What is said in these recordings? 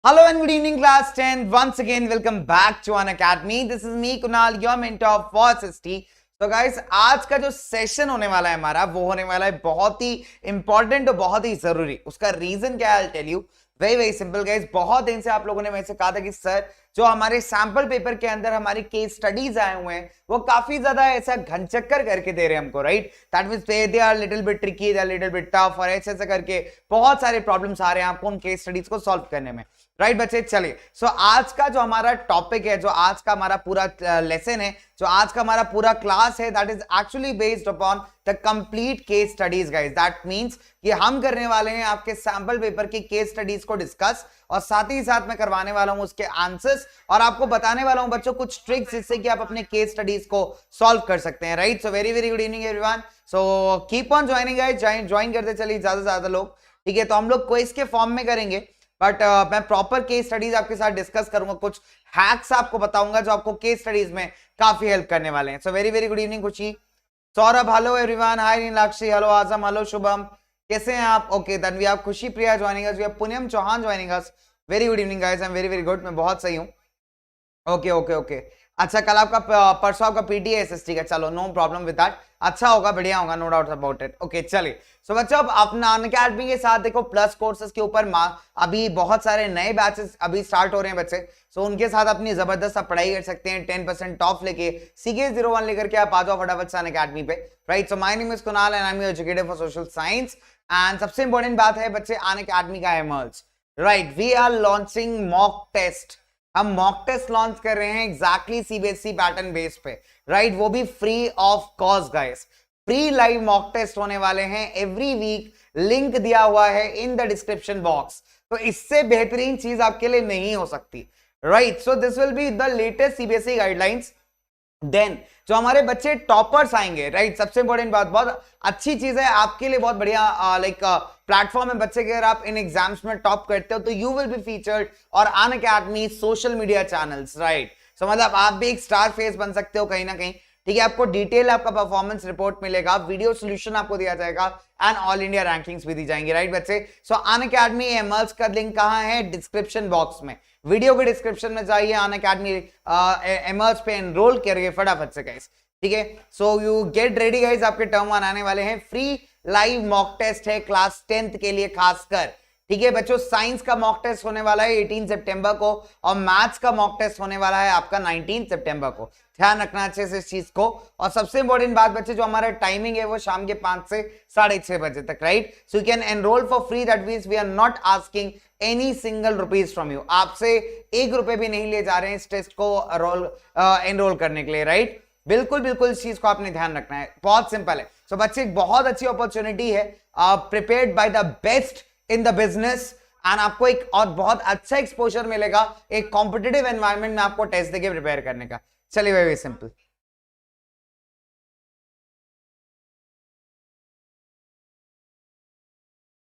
Hello and good evening class 10. Once again welcome back to Unacademy. This is me Kunal, your mentor for SST. तो guys आज का जो session होने वाला है हमारा वो होने वाला है बहुत ही इंपॉर्टेंट और बहुत ही जरूरी। उसका रीजन क्या है I tell you. Very very simple guys, बहुत दिन से आप लोगों ने मेरे से कहा था कि सर जो हमारे सैंपल पेपर के अंदर हमारी केस स्टडीज आए हुए हैं वो काफी ज्यादा ऐसा घनचक्कर करके दे रहे हैं हमको, right? That means they are little bit tricky, they are little bit tough और ऐसे करके बहुत सारे प्रॉब्लम्स आ रहे हैं आपको उन केस स्टडीज को सॉल्व करने में, राइट बच्चे? चलिए सो आज का जो हमारा टॉपिक है, जो आज का हमारा पूरा लेसन है, जो आज का हमारा पूरा क्लास है, that is actually based upon the complete case studies guys. That means कि हम करने वाले हैं आपके सैंपल पेपर की केस स्टडीज को डिस्कस और साथ ही साथ मैं करवाने वाला हूं उसके आंसर्स और आपको बताने वाला हूं बच्चों कुछ ट्रिक्स जिससे कि आप अपने केस स्टडीज को सॉल्व कर सकते हैं, right? So very very good evening everyone. So keep on joining guys, join करते चलिए ज्यादा से ज्यादा लोग, ठीक है? तो हम लोग क्विज के फॉर्म में करेंगे बट मैं प्रॉपर केस स्टडीज आपके साथ डिस्कस करूंगा, कुछ हैक्स आपको बताऊंगा जो आपको केस स्टडीज में काफी हेल्प करने वाले हैं। So very very good evening Khushi, Saurabh, hello everyone, hi Nilakshi, hello Azam, hello Shubham, कैसे हैं आप? Okay then we have Khushi Priya joining us, we have Punyam Chauhan joining us. Very good evening guys, I am very very good, मैं बहुत सही हूं। ओके ओके ओके, अच्छा कल आपका परसों आपका पीटी है एसएसटी का, चलो नो प्रॉब्लम विद दैट, अच्छा होगा, बढ़िया होगा, no doubt about it. Okay चलिए सो बच्चों अब अपना अनअकैडमी के साथ देखो प्लस कोर्सेज के ऊपर अभी बहुत सारे नए बैचेस अभी स्टार्ट हो रहे हैं बच्चे, सो उनके साथ अपनी जबरदस्त आप पढ़ाई कर सकते हैं। 10% ऑफ लेके CK01 लेकर के आप आ जाओ फटाफट से अनअकैडमी पे, right? So my name is Kunal and I am your educator for social science. And सबसे इंपॉर्टेंट बात है बच्चे अनअकैडमी का emerge, right? We are launching mock test, हम मॉक टेस्ट लॉन्च कर रहे हैं एग्जैक्टली CBSE पैटर्न बेस पे, राइट? वो भी free of cost guys, free live mock test होने वाले हैं एवरी वीक, लिंक दिया हुआ है इन द डिस्क्रिप्शन बॉक्स। तो इससे बेहतरीन चीज आपके लिए नहीं हो सकती, right? So this will be the latest CBSE guidelines. Then जो हमारे बच्चे टॉपर्स आएंगे, राइट? सबसे इंपॉर्टेंट बात, बहुत अच्छी चीज है आपके लिए, बहुत बढ़िया लाइक प्लेटफॉर्म है बच्चे के, अगर आप इन एग्जाम्स में टॉप करते हो तो यू विल बी फीचर्ड और Unacademy social media channels, right? So मतलब आप भी एक स्टार फेस बन सकते हो कहीं ना कहीं, ठीक है? आपको डिटेल आपका परफॉर्मेंस रिपोर्ट मिलेगा, वीडियो सोल्यूशन आपको दिया जाएगा एंड ऑल इंडिया रैंकिंग्स भी दी जाएंगी, राइट बच्चे? सो अनअकैडमी एमर्ज का लिंक कहां है? डिस्क्रिप्शन बॉक्स में, वीडियो के डिस्क्रिप्शन में जाइए, अनअकैडमी एमर्ज पे एनरोल करिए फटाफट से गाइस, ठीक है? So you get ready guys, आपके टर्म 1 आने वाले हैं, फ्री लाइव मॉक टेस्ट है क्लास 10th के लिए खासकर, ठीक है बच्चों? साइंस का मॉक टेस्ट होने वाला है 18 सितंबर को और मैथ्स का मॉक टेस्ट होने वाला है आपका 19 सितंबर को, ध्यान रखना अच्छे से इस चीज को। और सबसे इंपॉर्टेंट बात बच्चे, जो हमारा टाइमिंग है वो शाम के 5 से 6:30 बजे तक, right? So you can enrol for free, that means we are not asking any single rupees from you, आपसे 1 रुपए भी नहीं ले जा रहे हैं इस टेस्ट को एनरोल करने के लिए, राइट? बिल्कुल बिल्कुल इस चीज को आपने ध्यान रखना है, बहुत सिंपल है। सो बच्चे बहुत अच्छी अपॉर्चुनिटी है, prepared by the best in the business and आपको एक और बहुत अच्छा एक्सपोजर मिलेगा एक कॉम्पिटिटिव एनवायरनमेंट में आपको टेस्ट देके प्रिपेयर करने का। चलिए very simple,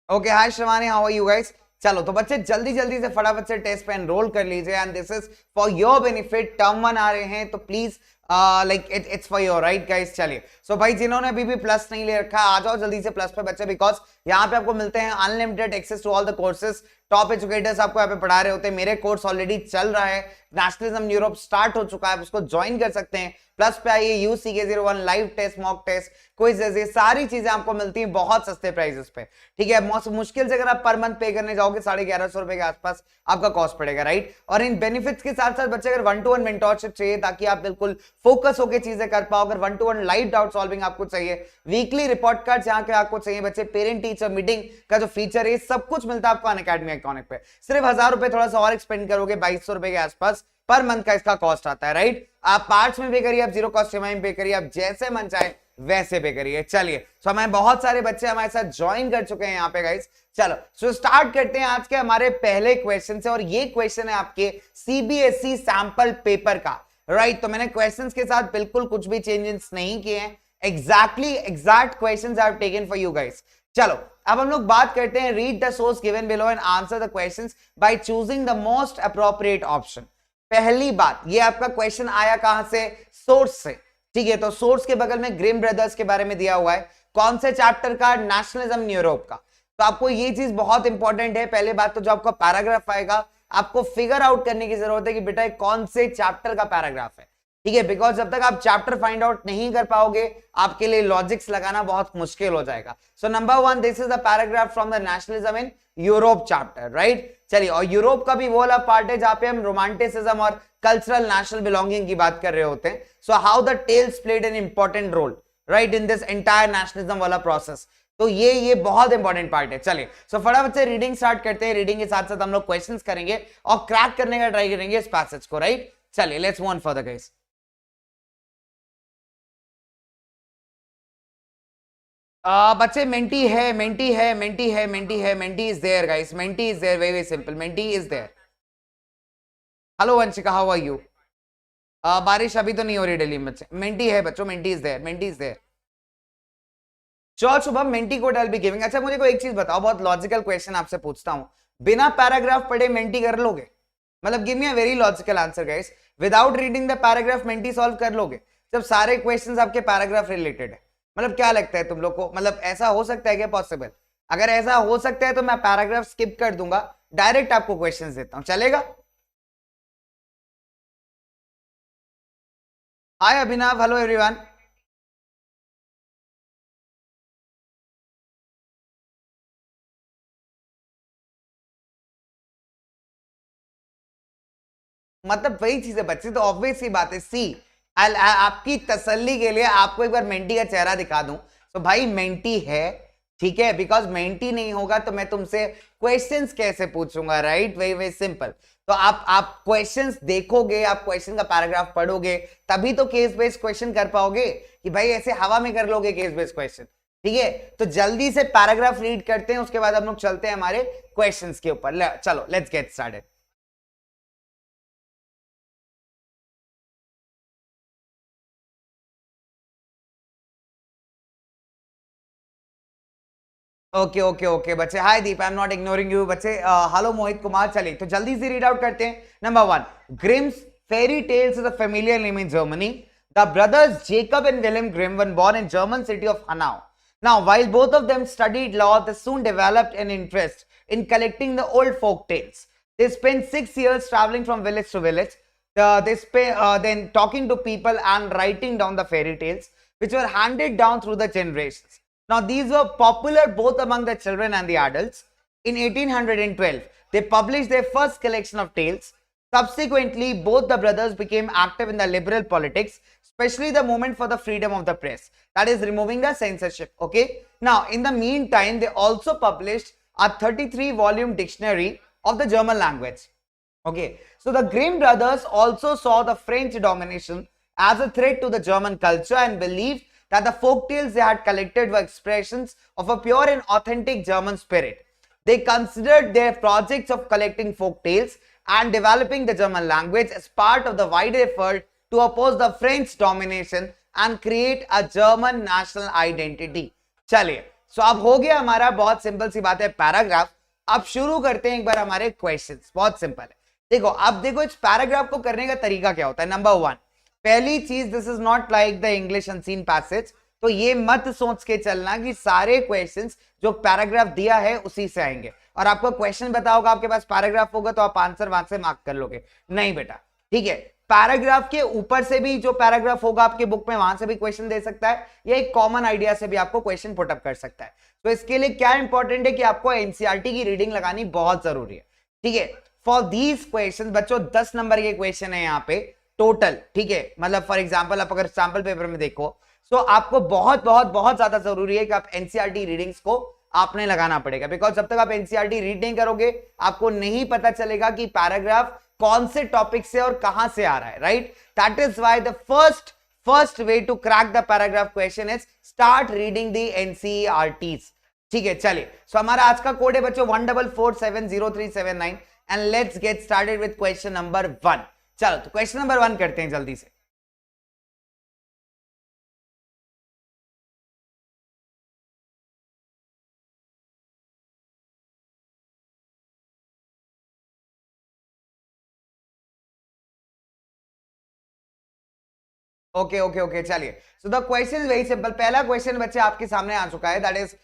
okay hi Shivani, how are you guys? चलो तो बच्चे जल्दी जल्दी से फटाफट से टेस्ट पे एनरोल कर लीजिए and this is for your benefit. Term 1 आ रहे हैं तो please like it's for your right guys. चलिए सो भाई जिन्होंने अभी भी प्लस नहीं ले रखा आ जाओ जल्दी से प्लस पे बच्चे, बिकॉज यहाँ पे आपको मिलते हैं unlimited access to all the courses, top educators आपको यहाँ पे पढ़ा रहे होते हैं। मेरे कोर्स ऑलरेडी चल रहा है, नेशनलिज्म यूरोप स्टार्ट हो चुका है, आप उसको ज्वाइन कर सकते हैं। प्लस पे आइए, use CK01 live test, mock test, quizzes, ये सारी चीजें आपको मिलती हैं बहुत सस्ते प्राइसेस पे, ठीक है? मुश्किल से अगर आप पर मंथ पे करने जाओगे 1150 रुपए के आसपास आपका कॉस्ट पड़ेगा, राइट? और इन बेनिफिट्स के साथ साथ बच्चे अगर 1-to-1 मेंटरशिप चाहिए ताकि आप बिल्कुल फोकस होकर चीजें कर पाओ, अगर 1-to-1 लाइव डाउट सॉल्विंग आपको चाहिए, वीकली रिपोर्ट कार्ड जहां के आपको चाहिए बच्चे, पेरेंट टीचर मीटिंग का जो फीचर है, सब कुछ मिलता है आपको अनअकैडमी अकाउंट पे। सिर्फ 1000 रुपए थोड़ा सा और एक्सपेंड करोगे, 2200 रुपए के आसपास पर मंथ का इसका कॉस्ट आता है, राइट? आप पार्ट्स में पे करिए, आप जीरो कॉस्ट EMI पे करिए, आप जैसे मन चाहे वैसे पे करिए। चलिए सो हमें बहुत सारे बच्चे हमारे साथ ज्वाइन कर चुके हैं यहाँ पे गाइस। चलो सो स्टार्ट करते हैं आज के हमारे पहले क्वेश्चन से, और ये क्वेश्चन है आपके CBSE सैंपल पेपर का, राइट? तो मैंने क्वेश्चंस के साथ बिल्कुल कुछ भी चेंजेस नहीं किए हैं, exact questions I have taken for you guys. चलो अब हम लोग बात करते हैं, read the source given below and answer the questions by choosing the most appropriate option. पहली बात, ये आपका क्वेश्चन आया कहां से? सोर्स से, ठीक है? तो सोर्स के बगल में ग्रिम ब्रदर्स के बारे में दिया हुआ है, कौन से चैप्टर का? नेशनलिज्म यूरोप का। तो आपको ये चीज बहुत इंपॉर्टेंट है। पहले बात तो जो आपका पैराग्राफ आएगा आपको फिगर आउट करने की जरूरत है कि बेटा कौन से चैप्टर का पैराग्राफ है, ठीक है, बिकॉज जब तक आप चैप्टर फाइंड आउट नहीं कर पाओगे आपके लिए लॉजिक्स लगाना बहुत मुश्किल हो जाएगा. So number 1, this is the paragraph from the nationalism in Europe chapter, right. चलिए, और यूरोप का भी वो वाला पार्ट है जहां पे हम रोमांटिसिज्म और कल्चरल नेशनल बिलोंगिंग की बात कर रहे होते हैं. So how the tales played an important role, right, in this entire nationalism वाला प्रोसेस. तो ये बहुत इंपॉर्टेंट पार्ट है. चलिए, सो फटाफट से रीडिंग स्टार्ट करते हैं. रीडिंग के साथ साथ हम लोग क्वेश्चंस करेंगे और क्रैक करने का ट्राई करेंगे इस पैसेज को, राइट. चलिए, let's move on further guys. बच्चे मेंटी है, मेंटी है, मेंटी है, मेंटी है, Menti is there guys, Menti is there, very simple, Menti is there. Hello Vanshika, how are you? बारिश अभी तो नहीं हो रही दिल्ली में. मेंटी है बच्चों, Menti is there, Menti is there. चलो Shubham, Menti code I be giving. अच्छा मुझे कोई एक चीज बताओ, बहुत लॉजिकल क्वेश्चन आपसे पूछता हूं, बिना पैराग्राफ पढ़े मेंटी कर लोगे? मतलब give me a very logical answer guys. Without reading the paragraph Menti solve कर लोगे जब सारे क्वेश्चंस आपके पैराग्राफ रिलेटेड है? मतलब क्या लगता है तुम लोग को, मतलब ऐसा हो सकता है क्या पॉसिबल? अगर ऐसा हो सकता है तो मैं पैराग्राफ स्किप कर दूंगा, डायरेक्ट आपको क्वेश्चंस देता हूं, चलेगा? हाय अभिनव, हेलो एवरीवन. मतलब वही चीज है बच्चे, तो ऑब्वियस सी बात है. सी आपकी तसल्ली के लिए आपको एक बार मेंटी का चेहरा दिखा दूं. तो भाई मेंटी है, ठीक है, बिकॉज मेंटी नहीं होगा तो मैं तुमसे क्वेश्चंस कैसे पूछूंगा, राइट. Very very simple. तो आप क्वेश्चंस देखोगे, आप क्वेश्चन का पैराग्राफ पढ़ोगे, तभी तो केस बेस्ड क्वेश्चन कर पाओगे. कि भाई ऐसे हवा में कर लोगे केस बेस्ड क्वेश्चन, ठीक है. तो जल्दी से पैराग्राफ रीड करते हैं, उसके बाद हम लोग चलते हैं हमारे क्वेश्चंस के ऊपर. चलो let's get started. Okay okay okay बच्चे, hi Deep, I am not ignoring you बच्चे. हेलो मोहित कुमार. चलिए तो जल्दी से रीड आउट करते हैं. Number 1, Grimm's fairy tales is a familiar name in Germany. The brothers Jacob and William Grimm were born in German city of Hanau. Now, while both of them studied law, they soon developed an interest in collecting the old folk tales. They spent 6 years traveling from village to village. Then talking to people and writing down the fairy tales, which were handed down through the generations. Now, these were popular both among the children and the adults. In 1812, they published their first collection of tales. Subsequently, both the brothers became active in the liberal politics, especially the movement for the freedom of the press, that is removing the censorship. Okay. Now, in the meantime, they also published a 33-volume dictionary of the German language. Okay. So, the Grimm brothers also saw the French domination as a threat to the German culture and believed that the folk tales they had collected were expressions of a pure and authentic German spirit. They considered their projects of collecting folk tales and developing the German language as part of the wider effort to oppose the French domination and create a German national identity. चलिए, सो अब हो गया हमारा, बहुत सिंपल सी बात है, पैराग्राफ. अब शुरू करते हैं एक बार हमारे क्वेश्चंस. बहुत सिंपल है. देखो, अब देखो इस पैराग्राफ को करने का तरीका क्या होता है. नंबर 1, पहली चीज, this is not like the English unseen passage. तो ये मत सोच के चलना कि सारे क्वेश्चंस जो पैराग्राफ दिया है उसी से आएंगे और आपको क्वेश्चन बताओ आपके पास पैराग्राफ होगा तो आप आंसर वहां से मार्क कर लोगे. नहीं बेटा, ठीक है. पैराग्राफ के ऊपर से भी जो पैराग्राफ होगा आपके बुक में वहां से भी क्वेश्चन दे सकता है, या एक कॉमन आइडिया से भी आपको क्वेश्चन पुटअप कर सकता है. तो इसके लिए क्या इंपॉर्टेंट है कि आपको एनसीईआरटी की रीडिंग लगानी बहुत जरूरी है. ठीक है. फॉर दीज क्वेश्चन बच्चों 10 नंबर के क्वेश्चन है यहाँ पे टोटल. ठीक है. मतलब फॉर एग्जाम्पल आप अगर सैंपल पेपर में देखो तो आपको बहुत बहुत बहुत ज्यादा जरूरी है कि आप एनसीईआरटी रीडिंग्स को आपने लगाना पड़ेगा. बिकॉज जब तक आप एनसीईआरटी रीड नहीं करोगे आपको नहीं पता चलेगा कि पैराग्राफ कौन से टॉपिक से और कहां से आ रहा है. Right. That is why the first way to crack the paragraph question is start reading the NCERTs. ठीक है. चलिए, सो हमारा आज का कोड है बच्चों 14470379 and let's get started with question number 1. चलो तो क्वेश्चन नंबर 1 करते हैं जल्दी से. Okay okay okay. चलिए, so the question is very simple. पहला क्वेश्चन बच्चे आपके सामने आ चुका है. That is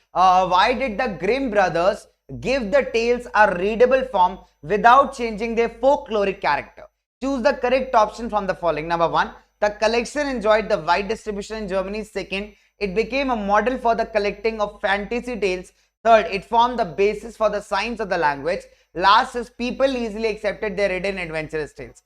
why did the Grimm brothers give the tales a readable form without changing their folkloric character. Choose the correct option from the following. Number 1, the collection enjoyed the wide distribution in Germany. Second, it became a model for the collecting of fantasy tales. Third, it formed the basis for the science of the language. Last is people easily accepted their hidden adventurous tales.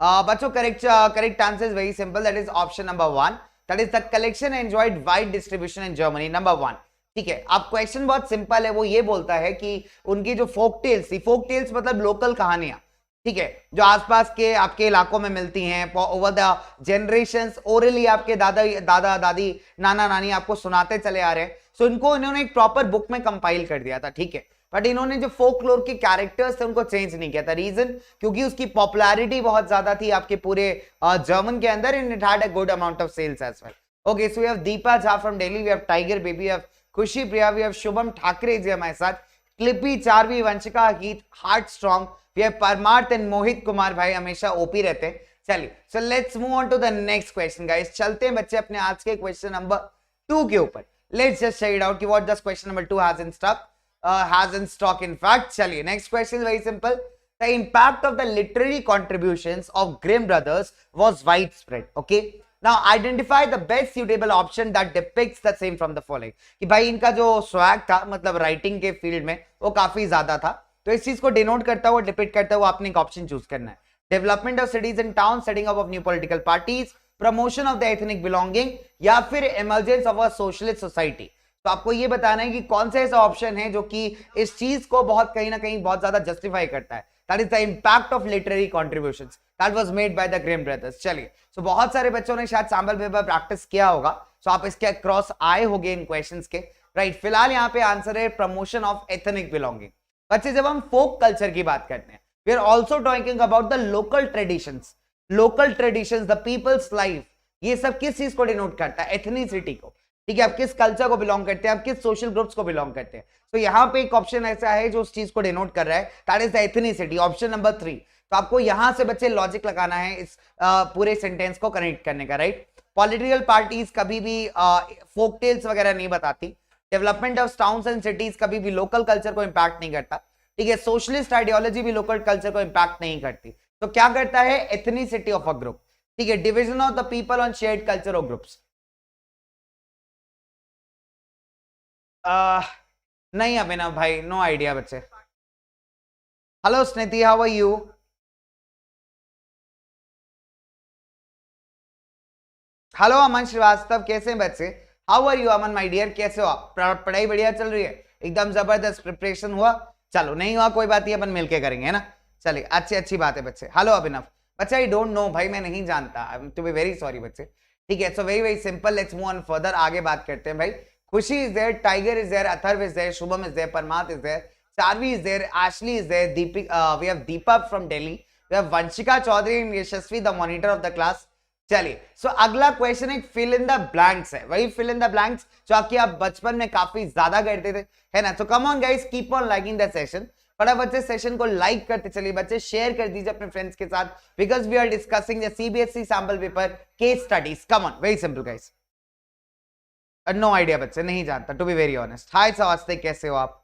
Bachcho, correct answer is very simple. That is option number 1. That is the collection enjoyed wide distribution in Germany. Number 1. ठीक है. अब question बहुत simple है. वो ये बोलता है कि उनकी जो फोक टेल्स थी, फोक टेल्स मतलब लोकल कहानियां, ठीक है, जो आसपास के आपके इलाकों में मिलती हैं, ओवर द जनरेशंस ओरली आपके दादा दादी नाना नानी आपको सुनाते चले आ रहे हैं. सो इनको इन्होंने एक प्रॉपर बुक में कंपाइल कर दिया था, ठीक है. बट इन्होंने जो फोकलोर के कैरेक्टर्स थे उनको चेंज नहीं किया था. रीजन, क्योंकि उसकी पॉपुलैरिटी बहुत ज्यादा थी आपके पूरे जर्मन के अंदर, and it had a good amount of sales as well. Okay, so we have Deepa Jha from Delhi, we have tiger baby, we have Khushi Priya, we have Shubham Thackeray ji हमारे साथ, क्लिपी चारवी, वंशिका हीत, heart strong, we have Parmarth and Mohit Kumar भाई हमेशा ओपी रहते हैं. चलिए, so let's move on to the next question guys. चलते हैं बच्चे अपने आज के क्वेश्चन नंबर 2 के ऊपर. Let's just check it out कि what does question number 2 has in stock in fact. चलिए, next question is very simple. The impact of the literary contributions of Grimm brothers was widespread. Okay, now identify the best suitable option that depicts the same from the following. कि भाई इनका जो swag था, मतलब writing के field में, वो काफी ज्यादा था, तो इस चीज को डिनोट करता हुआ, डिपिक्ट करता हुआ आपने एक ऑप्शन चूज करना है. Development of cities in town, setting up of new political parties, promotion of the ethnic belonging, या फिर emergence of a socialist society. तो आपको ये बताना है कि कौन सा ऐसा ऑप्शन है जो कि इस चीज को बहुत कहीं ना कहीं बहुत ज्यादा जस्टिफाई करता है. That is the impact of literary contributions that was made by the Grimm brothers. चलिए, सो बहुत सारे बच्चों ने शायद सैंपल पेपर प्रैक्टिस किया होगा, सो आप इसके क्रॉस आए होंगे इन क्वेश्चंस के, राइट. फिलहाल यहाँ पे आंसर है प्रमोशन ऑफ एथनिक बिलोंगिंग. बच्चे, जब हम फोक कल्चर की बात करते हैं, we are also talking about the local traditions, the people's life. ये सब किस चीज को डिनोट करता है? एथनिसिटी को. ठीक है, आप किस कल्चर को बिलोंग करते हैं, आप किस सोशल ग्रुप्स को बिलोंग करते हैं. तो यहाँ पे एक ऑप्शन ऐसा है जो उस चीज को डिनोट कर रहा है, that is the ethnicity, option number 3. तो आपको यहां से बच्चे लॉजिक लगाना है इस पूरे सेंटेंस को कनेक्ट करने का, राइट. पॉलिटिकल पार्टीज कभी भी फोक टेल्स वगैरह नहीं बताती. Development of towns and cities कभी भी लोकल कल्चर को इंपैक्ट नहीं करता, ठीक है. सोशलिस्ट आइडियोलॉजी भी लोकल कल्चर को इंपैक्ट नहीं करती. तो क्या करता है? एथनिसिटी ऑफ अ ग्रुप, ठीक है. Division of the people on shared culture of groups. नहीं अभिनव भाई, नो आइडिया बच्चे. Hello Sniti, how are you? Hello Aman Srivastava, कैसे हैं बच्चे? How are you Aman my dear, कैसे हो आप? पढ़ाई बढ़िया चल रही है? एकदम जबरदस्त प्रिपरेशन हुआ? चलो, नहीं हुआ कोई बात नहीं, अपन मिलके करेंगे, है ना. चलिए, अच्छी बात है बच्चे. हेलो अभिनव. बच्चा, आई डोंट नो भाई, मैं नहीं जानता, टू बी वेरी सॉरी बच्चे. ठीक है, सो very very simple, let's move on further. आगे बात करते हैं भाई. खुशी is there, Tiger is there, Atharv is there, Shubham is there, Parmath is there, Charvi is there, Ashley is there, we have Deepa from Delhi, we have Vanshika Chaudhary and Yashasvi, the monitor of the class. चलिए, सो अगला question एक fill in the blanks है, वही fill in the blanks जो आपकी आप बचपन में काफी ज्यादा करते थे, है ना. तो कम on guys, keep on liking the session. फटाफट से सेशन को लाइक करते चलिए बच्चे, शेयर कर दीजिए अपने फ्रेंड्स के साथ, because we are discussing the CBSE sample paper case studies. Come on, very simple guys. No idea बच्चे, नहीं जानता, to be very honest. Hi सवास्ते, कैसे हो आप?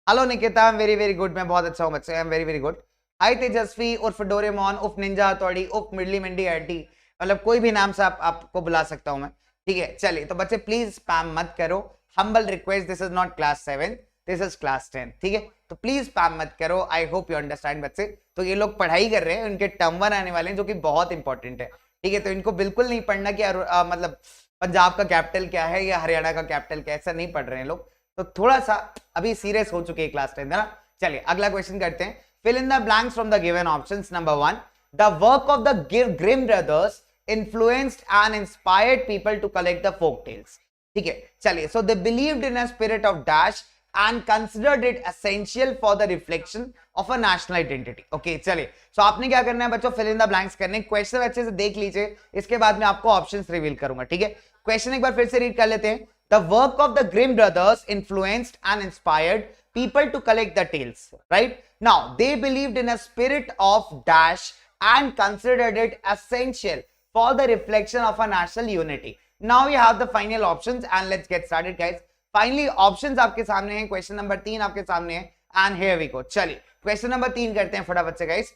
Hello Nikita, I am very very good, मैं बहुत अच्छा हूं बच्चे, I am very very good. Hi Tejasvi, उर्फ डोरेमोन, उर्फ निंजा हथौड़ी, उर्फ मिडली मिंडी आंटी, मतलब कोई भी नाम से आपको बुला सकता हूं मैं, ठीक है. चलिए, तो बच्चे प्लीज स्पैम मत करो, humble request, this is not class 7, this is class 10, ठीक है. तो प्लीज स्पैम मत करो. आई होप यू अंडरस्टैंड बच्चे. तो ये लोग पढ़ाई कर रहे हैं, उनके टर्म 1 आने वाले हैं जो कि बहुत इंपॉर्टेंट है, ठीक है. तो इनको बिल्कुल नहीं पढ़ना कि मतलब पंजाब का कैपिटल क्या है या हरियाणा का कैपिटल क्या है, ऐसा नहीं पढ़ रहे हैं लोग. तो थोड़ा सा अभी सीरियस हो चुके हैं क्लास 10, है ना. चलिए, अगला क्वेश्चन करते हैं. Fill in the blanks from the given options. Number 1, the work of the Grimm brothers influenced and inspired people to collect the folk tales. ठीक है, चलिए. So they believed in a spirit of dash and considered it essential for the reflection of a national identity. Okay, चलिए. So आपने क्या करना है बच्चों? fill in the blanks करने. क्वेश्चन अच्छे से देख लीजिए, इसके बाद में आपको ऑप्शंस रिवील करूंगा, ठीक है. क्वेश्चन एक बार फिर से रीड कर लेते हैं. The work of the Grimm brothers influenced and inspired people to collect the tales, right? Now, they believed in a spirit of dash and considered it essential for the reflection of a national unity. Now we have the final options and let's get started, guys. Finally options आपके सामने हैं, question number 3 आपके सामने है, and here we go. चलिए question number 3 करते हैं फटाफट से guys.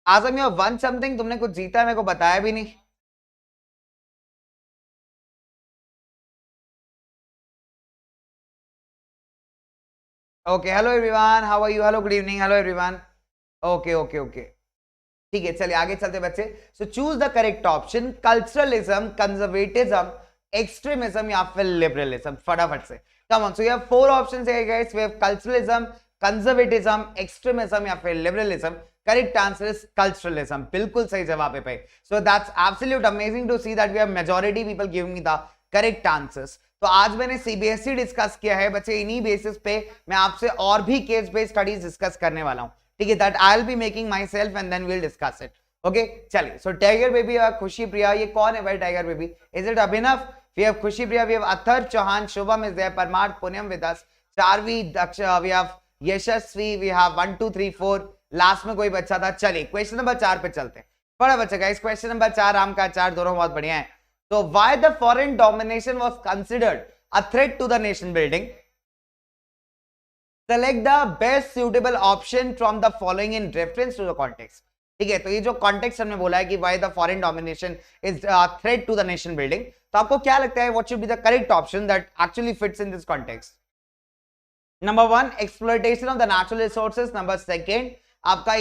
Azam you won something, तुमने कुछ जीता मेरे को बताया भी नहीं। Okay hello everyone, how are you, hello good evening, hello everyone. Okay okay okay, ठीक है चलिए आगे चलते बच्चे। So choose the correct option, culturalism, conservatism, extremism या फिर लिबरलिज्म, फटाफट से। Come on, so you have four options है guys, we have culturalism, conservatism, extremism या फिर liberalism. Correct answer is culturalism, बिल्कुल सही जवाब है भाई। So that's absolute amazing to see that we have majority people giving me the correct answers. तो आज मैंने सीबीएसई डिस्कस किया है बच्चे, इन्हीं बेसिस पे मैं आपसे और भी केस बेस्ड स्टडीज डिस्कस करने वाला हूं, ठीक है, that I will be making myself and then will discuss it. Okay चलिए, सो टाइगर बेबी, खुशी प्रिया, ये कौन है भाई tiger baby? Is it Abhinav? We have Khushi Priya, we have Athar Chauhan, Shubham is there, Parmarth Punyam with us, Charvi Daksh, we have Yashasvi, we have 1 2 3 4, last में कोई बच्चा था। चलिए क्वेश्चन नंबर 4 पे चलते हैं। बड़ा बच्चा गाइस, क्वेश्चन नंबर 4 आम का अचार, दोनों बहुत बढ़िया है। तो why the foreign domination was considered a threat to the nation building? Select the best suitable option from the following in reference to the context. ठीक है, तो ये जो कॉन्टेक्स्ट हमने बोला है कि why the foreign domination is a threat to the nation building, तो आपको क्या लगता है what should be the correct option that actually fits in this context? Number 1, exploitation of the natural resources. Number 2, आपका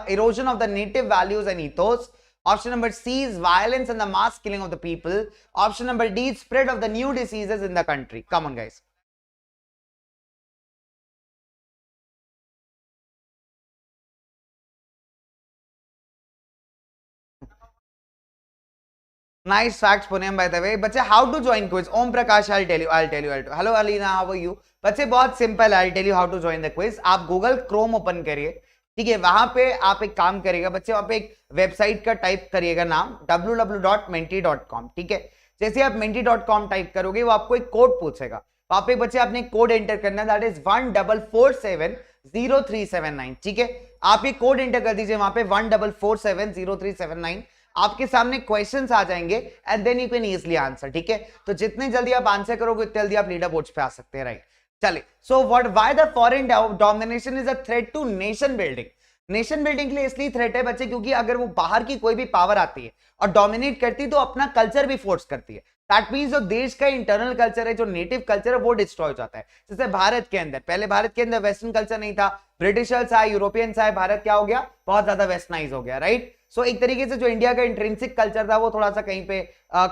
erosion of the native values and ethos. Option number C is violence and the mass killing of the people. Option number D, spread of the new diseases in the country. Come on guys. Nice facts, Punyam, by the way. बच्चे, how to join quiz? Om Prakash, I'll tell you. Hello, Alina, how are you? बच्चे, बहुत simple, I'll tell you how to join the quiz. आप Google Chrome open करिए, ठीक है, वहां पे आप एक काम करिएगा बच्चे, वहां पे एक वेबसाइट का टाइप करिएगा नाम www.menti.com, ठीक है। जैसे आप menti.com टाइप करोगे, वो आपको एक कोड पूछेगा, वहां पे बच्चे आपने कोड एंटर करना है, दैट इज 14470379, ठीक है। आप ये कोड एंटर कर दीजिए वहां पे 14470379, आपके सामने क्वेश्चंस आ जाएंगे and then you can easily answer, ठीक है। तो जितने जल्दी आप आंसर करोगे उतने जल्दी आप लीडर बोर्ड पे आ सकते हैं, राइट। चलिए, so what why the foreign domination is a threat to nation building? Nation building के लिए इसलिए थ्रेट है बच्चे क्योंकि अगर वो बाहर की कोई भी पावर आती है और डोमिनेट करती है तो अपना कल्चर भी फोर्स करती है। दैट मींस जो देश का इंटरनल कल्चर है, जो नेटिव कल्चर है, वो डिस्ट्रॉय हो जाता है। जैसे भारत के अंदर, पहले भारत के अंदर वेस्टर्न कल्चर नहीं था, ब्रिटिशर्स आए, यूरोपियंस आए, भारत क्या हो गया, बहुत ज्यादा वेस्टर्नाइज हो गया, राइट। सो एक तरीके से जो इंडिया का इंट्रिंसिक कल्चर था वो थोड़ा सा कहीं पे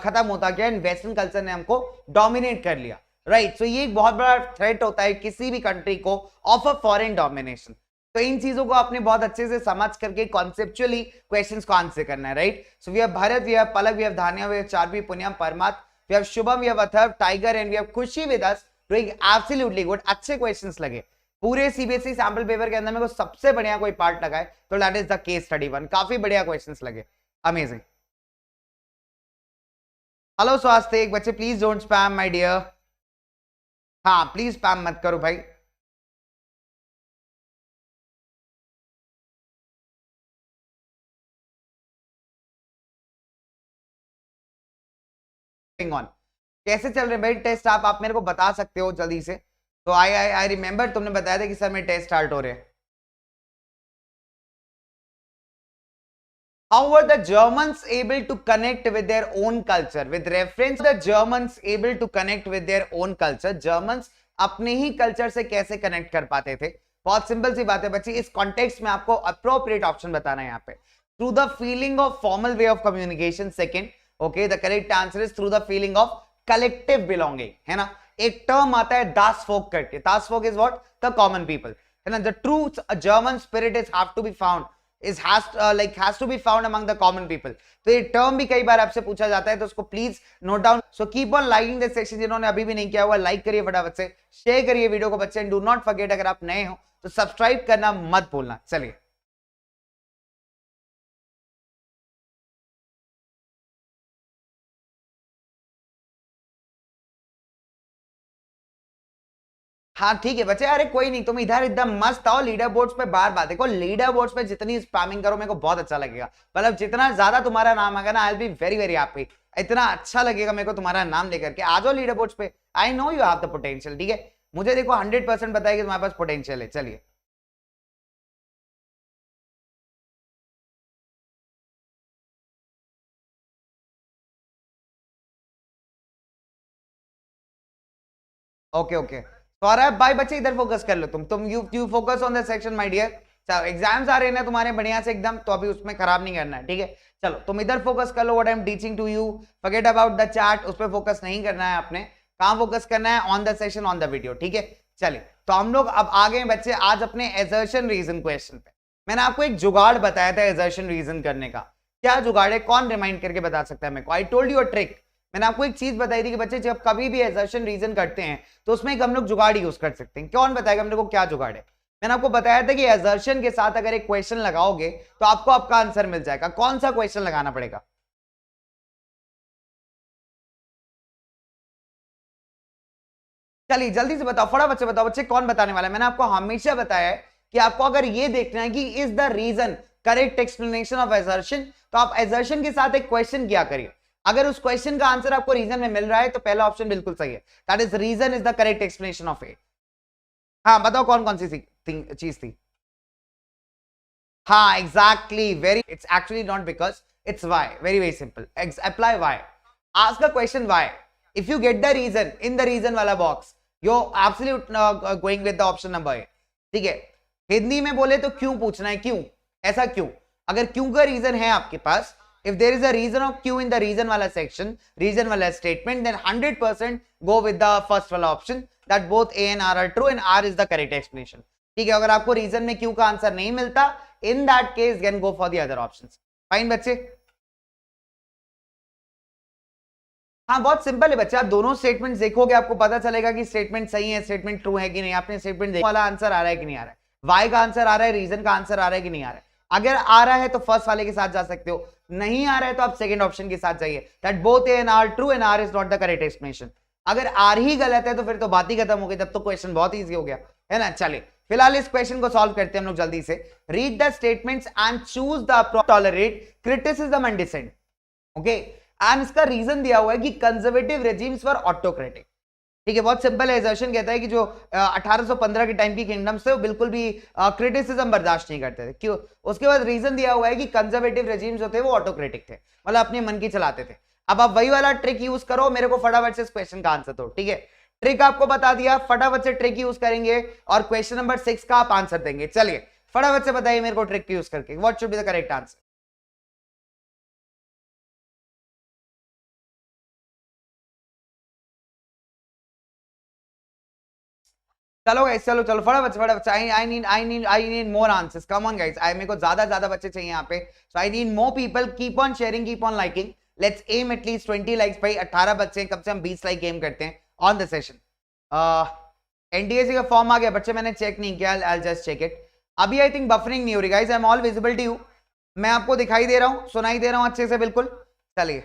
खत्म होता गया एंड वेस्टर्न कल्चर ने हमको डोमिनेट कर लिया, राइट। सो ये एक बहुत बड़ा थ्रेट होता है किसी भी कंट्री को ऑफ अ फॉरेन डोमिनेशन। तो इन चीजों को आपने बहुत अच्छे से समझ करके कॉन्सेप्चुअली क्वेश्चंस को आंसर करना है, right. So we have Bharat, we have Palak, we have Dhanya, we have Charvi, Punyam, Parmat, we have Shubham, we have Atharva, tiger and we have Khushi with us doing absolutely good. अच्छे क्वेश्चंस लगे पूरे सीबीएसई सैंपल पेपर के अंदर। मेरे को सबसे बढ़िया कोई पार्ट लगा है तो that is the case study 1, काफी बढ़िया क्वेश्चंस लगे, अमेजिंग। हेलो स्वास्थ्य, बच्चे please don't spam my dear, हाँ प्लीज स्पैम मत करो भाई। ऑन कैसे चल रहे भाई टेस्ट, आप मेरे को बता सकते हो जल्दी से। तो आई आई आई रिमेंबर तुमने बताया था कि सर मेरे टेस्ट स्टार्ट हो रहे हैं। How were the Germans able to connect with their own culture? With reference the Germans able to connect with their own culture, Germans अपने ही कल्चर से कैसे कनेक्ट कर पाते थे? बहुत सिंपल सी बात है बच्चे, इस कॉन्टेक्स्ट में आपको अप्रोप्रिएट ऑप्शन बताना है यहाँ पे। Through the feeling of formal way of communication, second, okay, the correct answer is through the feeling of collective belonging, है ना। एक टर्म आता है दास फोक करके, das Volk is what, the common people, है ना। The true German spirit is have to be found, is has to be found among the common people। तो ये टर्म भी कई बार आपसे पूछा जाता है, तो उसको please note down. So keep on liking this section, जिन्होंने अभी भी नहीं किया हुआ लाइक करिए फटाफट से, शेयर करिए वीडियो को बच्चे, एंड डू नॉट फॉरगेट अगर आप नए हो तो सब्सक्राइब करना मत भूलना। चलिए हाँ ठीक है बच्चे, अरे कोई नहीं, तुम इधर एकदम मस्त आओ, लीडर बोर्ड्स पे बार बार देखो, लीडर बोर्ड्स पे जितनी स्पैमिंग करो मेरे को बहुत अच्छा लगेगा, मतलब जितना ज्यादा तुम्हारा नाम आएगा ना, आई will be very very happy, इतना अच्छा लगेगा मेरे को तुम्हारा नाम लेकर के। आ जाओ लीडर बोर्ड्स पे, I know you have the potential, ठीक है, मुझे देखो 100% पता है कि तुम्हारे पास पोटेंशियल है। चलिए ओके ओके, सौरभ भाई बच्चे इधर फोकस कर लो, तुम you focus on the section my dear. चलो एग्जाम्स आ रहे हैं ना तुम्हारे बढ़िया से एकदम, तो अभी उसमें खराब नहीं करना है, ठीक है। चलो तुम इधर फोकस कर लो, what I am teaching to you, forget about the chat, उस पर फोकस नहीं करना है आपने, कहां फोकस करना है, on the session on the video, ठीक है। चलिए तो हम लोग अब आ गए बच्चे आज अपने एजर्शन रीजन क्वेश्चन पे। मैंने आपको एक जुगाड़ बताया था एजर्शन रीजन करने का, क्या जुगाड़ है, कौन रिमाइंड करके बता सकता है मेरे को? I told you a trick, मैंने आपको एक चीज बताई थी कि बच्चे जब कभी भी एजर्शन रीजन करते हैं तो उसमें एक हम लोग जुगाड़ यूज कर सकते हैं। कौन बताएगा मेरे को क्या जुगाड़ है? मैंने आपको बताया था कि एजर्शन के साथ अगर एक क्वेश्चन लगाओगे तो आपको आपका आंसर मिल जाएगा। कौन सा क्वेश्चन लगाना पड़ेगा? चलिए जल्दी से बताओ, फटाफट से बताओ बच्चे, कौन बताने वाला है? मैंने आपको हमेशा बताया है कि आपको अगर ये देखना है कि is the reason correct explanation of assertion, तो आप एजर्शन के साथ एक क्वेश्चन किया करिए। अगर उस क्वेश्चन का आंसर आपको रीजन में मिल रहा है तो पहला ऑप्शन बिल्कुल सही है, that is reason is the correct explanation of A. हाँ बताओ कौन कौन सी चीज थी? हाँ exactly, very, it's actually not because, it's why, very very simple, apply why, ask the question why, if you get the reason in the reason वाला box you absolute going with the option number A, ठीक है। हिंदी में बोले तो क्यों पूछना है, क्यों, ऐसा क्यों, अगर क्यों का रीजन है आपके पास, if there is a reason of q in the reason wala section, reason wala statement, then 100% go with the first wala option that both a and r are true and r is the correct explanation, ठीक है। अगर आपको reason में क्यों का answer नहीं मिलता, in that case can go for the other options, fine बच्चे। हाँ बहुत सिंपल है बच्चा, आप दोनों स्टेटमेंट देखोगे आपको पता चलेगा कि स्टेटमेंट सही है, स्टेटमेंट ट्रू है कि नहीं। आपने स्टेटमेंट वाला आंसर आ रहा है कि नहीं आ रहा है, वाई का आंसर आ रहा है, रीजन का आंसर आ रहा है कि नहीं आ रहा है। अगर आ रहा है तो फर्स्ट वाले के साथ जा सकते हो, नहीं आ रहा है तो आप सेकंड ऑप्शन के साथ जाइए, that both A and R true and R is not the correct explanation. अगर आर ही गलत है तो फिर तो बात ही खत्म हो गई, तब तो क्वेश्चन बहुत इजी हो गया, है ना। चलिए फिलहाल इस क्वेश्चन को सॉल्व करते हैं हम लोग जल्दी से। Read the statements and choose the tolerate criticism and dissent, okay. And इसका रीजन दिया हुआ है कि कंजर्वेटिव रेजिम्स वर ऑटोक्रेटिक, ठीक है। बहुत सिंपल है, एजर्शन कहता है कि जो 1815 के टाइम की किंगडम्स थे वो बिल्कुल भी क्रिटिसिज्म बर्दाश्त नहीं करते थे, क्यों? उसके बाद रीजन दिया हुआ है कि कंजर्वेटिव रेजिम्स जो थे वो ऑटोक्रेटिक थे, मतलब अपनी मन की चलाते थे। अब आप वही वाला ट्रिक यूज करो, मेरे को फटाफट से इस क्वेश्चन का आंसर दो, ठीक है। ट्रिक आपको बता दिया, फटाफट से ट्रिक यूज करेंगे और क्वेश्चन नंबर 6 का आप आंसर देंगे। चलिए फटाफट से बताइए मेरे को ट्रिक यूज करके, what should be the correct answer? चलो गाइस, चलो चलो फटाफट फटाफट, I need more answers, come on guys, I मेरे को ज्यादा बच्चे चाहिए यहाँ पे, so I need more people, keep on sharing, keep on liking, let's um at least 20 likes. भाई 18 बच्चे, कम से कम 20 लाइक एम करते हैं ऑन द सेशन। एनटीएसी का फॉर्म आ गया बच्चे, मैंने चेक नहीं किया, आई जस्ट चेक इट। अभी आई थिंक बफरिंग नहीं हो रही guys, I am all visible to you, मैं आपको दिखाई दे रहा हूँ, सुनाई दे रहा हूँ अच्छे से बिल्कुल। चलिए